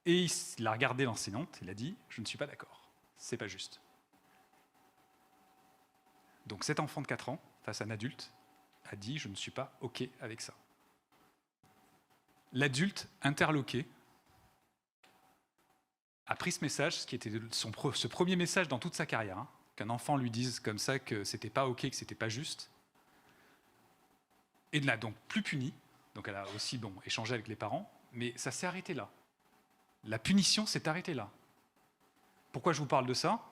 Et il a regardé l'enseignante, il a dit « Je ne suis pas d'accord, c'est pas juste ». Donc cet enfant de 4 ans, face à un adulte, a dit « Je ne suis pas OK avec ça ». L'adulte interloqué a pris ce message, ce qui était ce premier message dans toute sa carrière, hein, qu'un enfant lui dise comme ça que c'était pas OK, que c'était pas juste, et ne l'a donc plus puni. Donc elle a aussi échangé avec les parents, mais ça s'est arrêté là. La punition s'est arrêtée là. Pourquoi je vous parle de ça?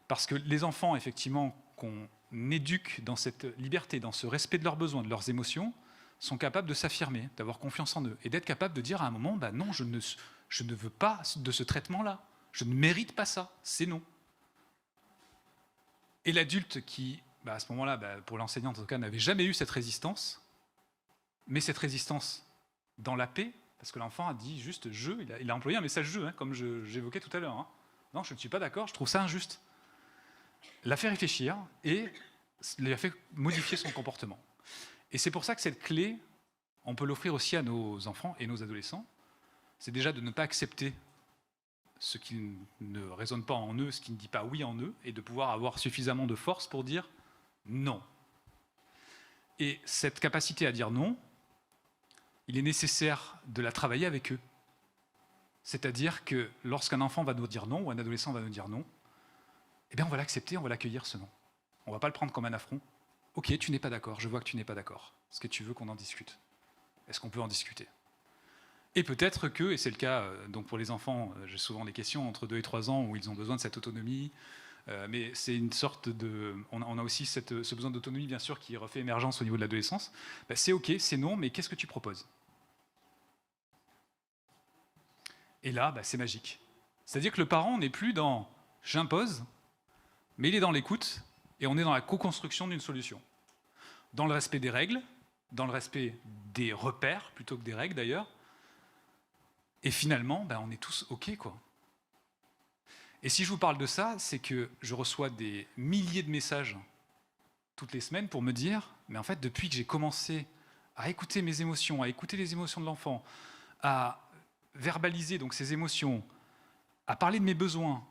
Parce que les enfants, effectivement, qu'on éduque dans cette liberté, dans ce respect de leurs besoins, de leurs émotions, sont capables de s'affirmer, d'avoir confiance en eux, et d'être capables de dire à un moment, non, je ne veux pas de ce traitement-là, je ne mérite pas ça, c'est non. Et l'adulte qui, à ce moment-là, pour l'enseignant en tout cas, n'avait jamais eu cette résistance, mais cette résistance dans la paix, parce que l'enfant a dit juste « je », il a employé un message « je », hein, comme j'évoquais tout à l'heure. Hein. Non, je ne suis pas d'accord, je trouve ça injuste. L'a fait réfléchir et l'a fait modifier son comportement. Et c'est pour ça que cette clé, on peut l'offrir aussi à nos enfants et nos adolescents, c'est déjà de ne pas accepter ce qui ne résonne pas en eux, ce qui ne dit pas oui en eux, et de pouvoir avoir suffisamment de force pour dire non. Et cette capacité à dire non, il est nécessaire de la travailler avec eux. C'est-à-dire que lorsqu'un enfant va nous dire non, ou un adolescent va nous dire non, eh bien on va l'accepter, on va l'accueillir ce non. On ne va pas le prendre comme un affront. Ok, tu n'es pas d'accord, je vois que tu n'es pas d'accord. Est-ce que tu veux qu'on en discute? Est-ce qu'on peut en discuter? Et peut-être que, et c'est le cas donc pour les enfants, j'ai souvent des questions entre 2 et 3 ans où ils ont besoin de cette autonomie, mais c'est une sorte de... On a aussi ce besoin d'autonomie, bien sûr, qui refait émergence au niveau de l'adolescence. Ben, c'est ok, c'est non, mais qu'est-ce que tu proposes? Et là, ben, c'est magique. C'est-à-dire que le parent n'est plus dans « j'impose », mais il est dans l'écoute, et on est dans la co-construction d'une solution. Dans le respect des règles, dans le respect des repères, plutôt que des règles d'ailleurs, et finalement, ben, on est tous OK, quoi. Et si je vous parle de ça, c'est que je reçois des milliers de messages toutes les semaines pour me dire, mais en fait, depuis que j'ai commencé à écouter mes émotions, à écouter les émotions de l'enfant, à verbaliser donc ces émotions, à parler de mes besoins,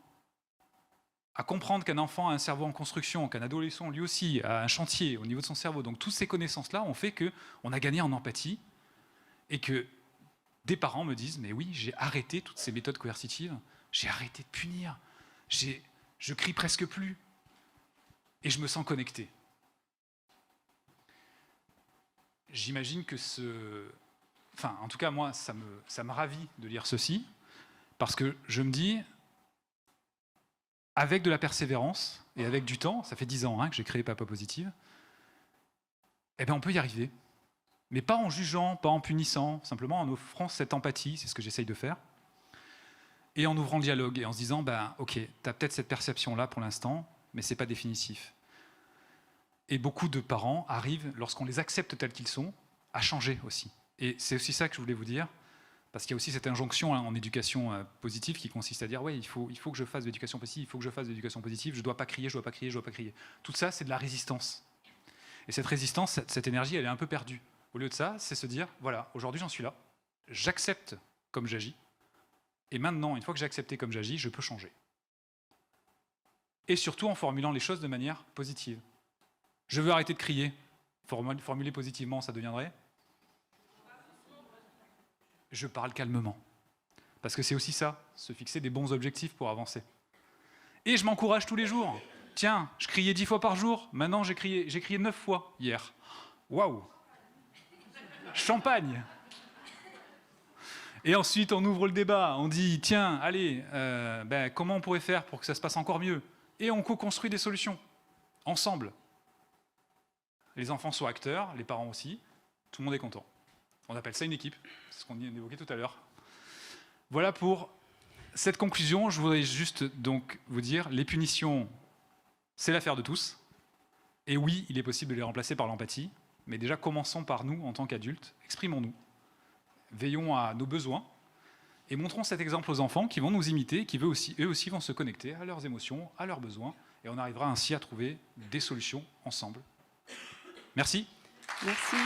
à comprendre qu'un enfant a un cerveau en construction, qu'un adolescent lui aussi a un chantier au niveau de son cerveau, donc toutes ces connaissances-là ont fait qu'on a gagné en empathie et que des parents me disent « mais oui, j'ai arrêté toutes ces méthodes coercitives, j'ai arrêté de punir, je crie presque plus et je me sens connecté ». J'imagine que Enfin, en tout cas, moi, ça me ravit de lire ceci, parce que je me dis, avec de la persévérance et avec du temps, ça fait 10 ans que j'ai créé Papa Positive, eh ben on peut y arriver. Mais pas en jugeant, pas en punissant, simplement en offrant cette empathie, c'est ce que j'essaye de faire, et en ouvrant le dialogue, et en se disant, ben, ok, tu as peut-être cette perception-là pour l'instant, mais c'est pas définitif. Et beaucoup de parents arrivent, lorsqu'on les accepte tels qu'ils sont, à changer aussi. Et c'est aussi ça que je voulais vous dire, parce qu'il y a aussi cette injonction en éducation positive qui consiste à dire, ouais, il faut que je fasse de l'éducation positive, il faut que je fasse de l'éducation positive, je dois pas crier, je dois pas crier, je dois pas crier. Tout ça, c'est de la résistance. Et cette résistance, cette énergie, elle est un peu perdue. Au lieu de ça, c'est se dire, voilà, aujourd'hui j'en suis là, j'accepte comme j'agis, et maintenant, une fois que j'ai accepté comme j'agis, je peux changer. Et surtout en formulant les choses de manière positive. Je veux arrêter de crier. Formuler positivement, ça deviendrait je parle calmement. Parce que c'est aussi ça, se fixer des bons objectifs pour avancer. Et je m'encourage tous les jours. Tiens, je criais 10 fois par jour, maintenant j'ai crié 9 fois hier. Waouh! Champagne! Et ensuite, on ouvre le débat, on dit, tiens, allez, comment on pourrait faire pour que ça se passe encore mieux? Et on co-construit des solutions, ensemble. Les enfants sont acteurs, les parents aussi, tout le monde est content. On appelle ça une équipe, c'est ce qu'on évoquait tout à l'heure. Voilà pour cette conclusion. Je voudrais juste donc vous dire, les punitions, c'est l'affaire de tous. Et oui, il est possible de les remplacer par l'empathie, mais déjà commençons par nous en tant qu'adultes, exprimons-nous, veillons à nos besoins, et montrons cet exemple aux enfants qui vont nous imiter, qui eux aussi vont se connecter à leurs émotions, à leurs besoins, et on arrivera ainsi à trouver des solutions ensemble. Merci. Merci.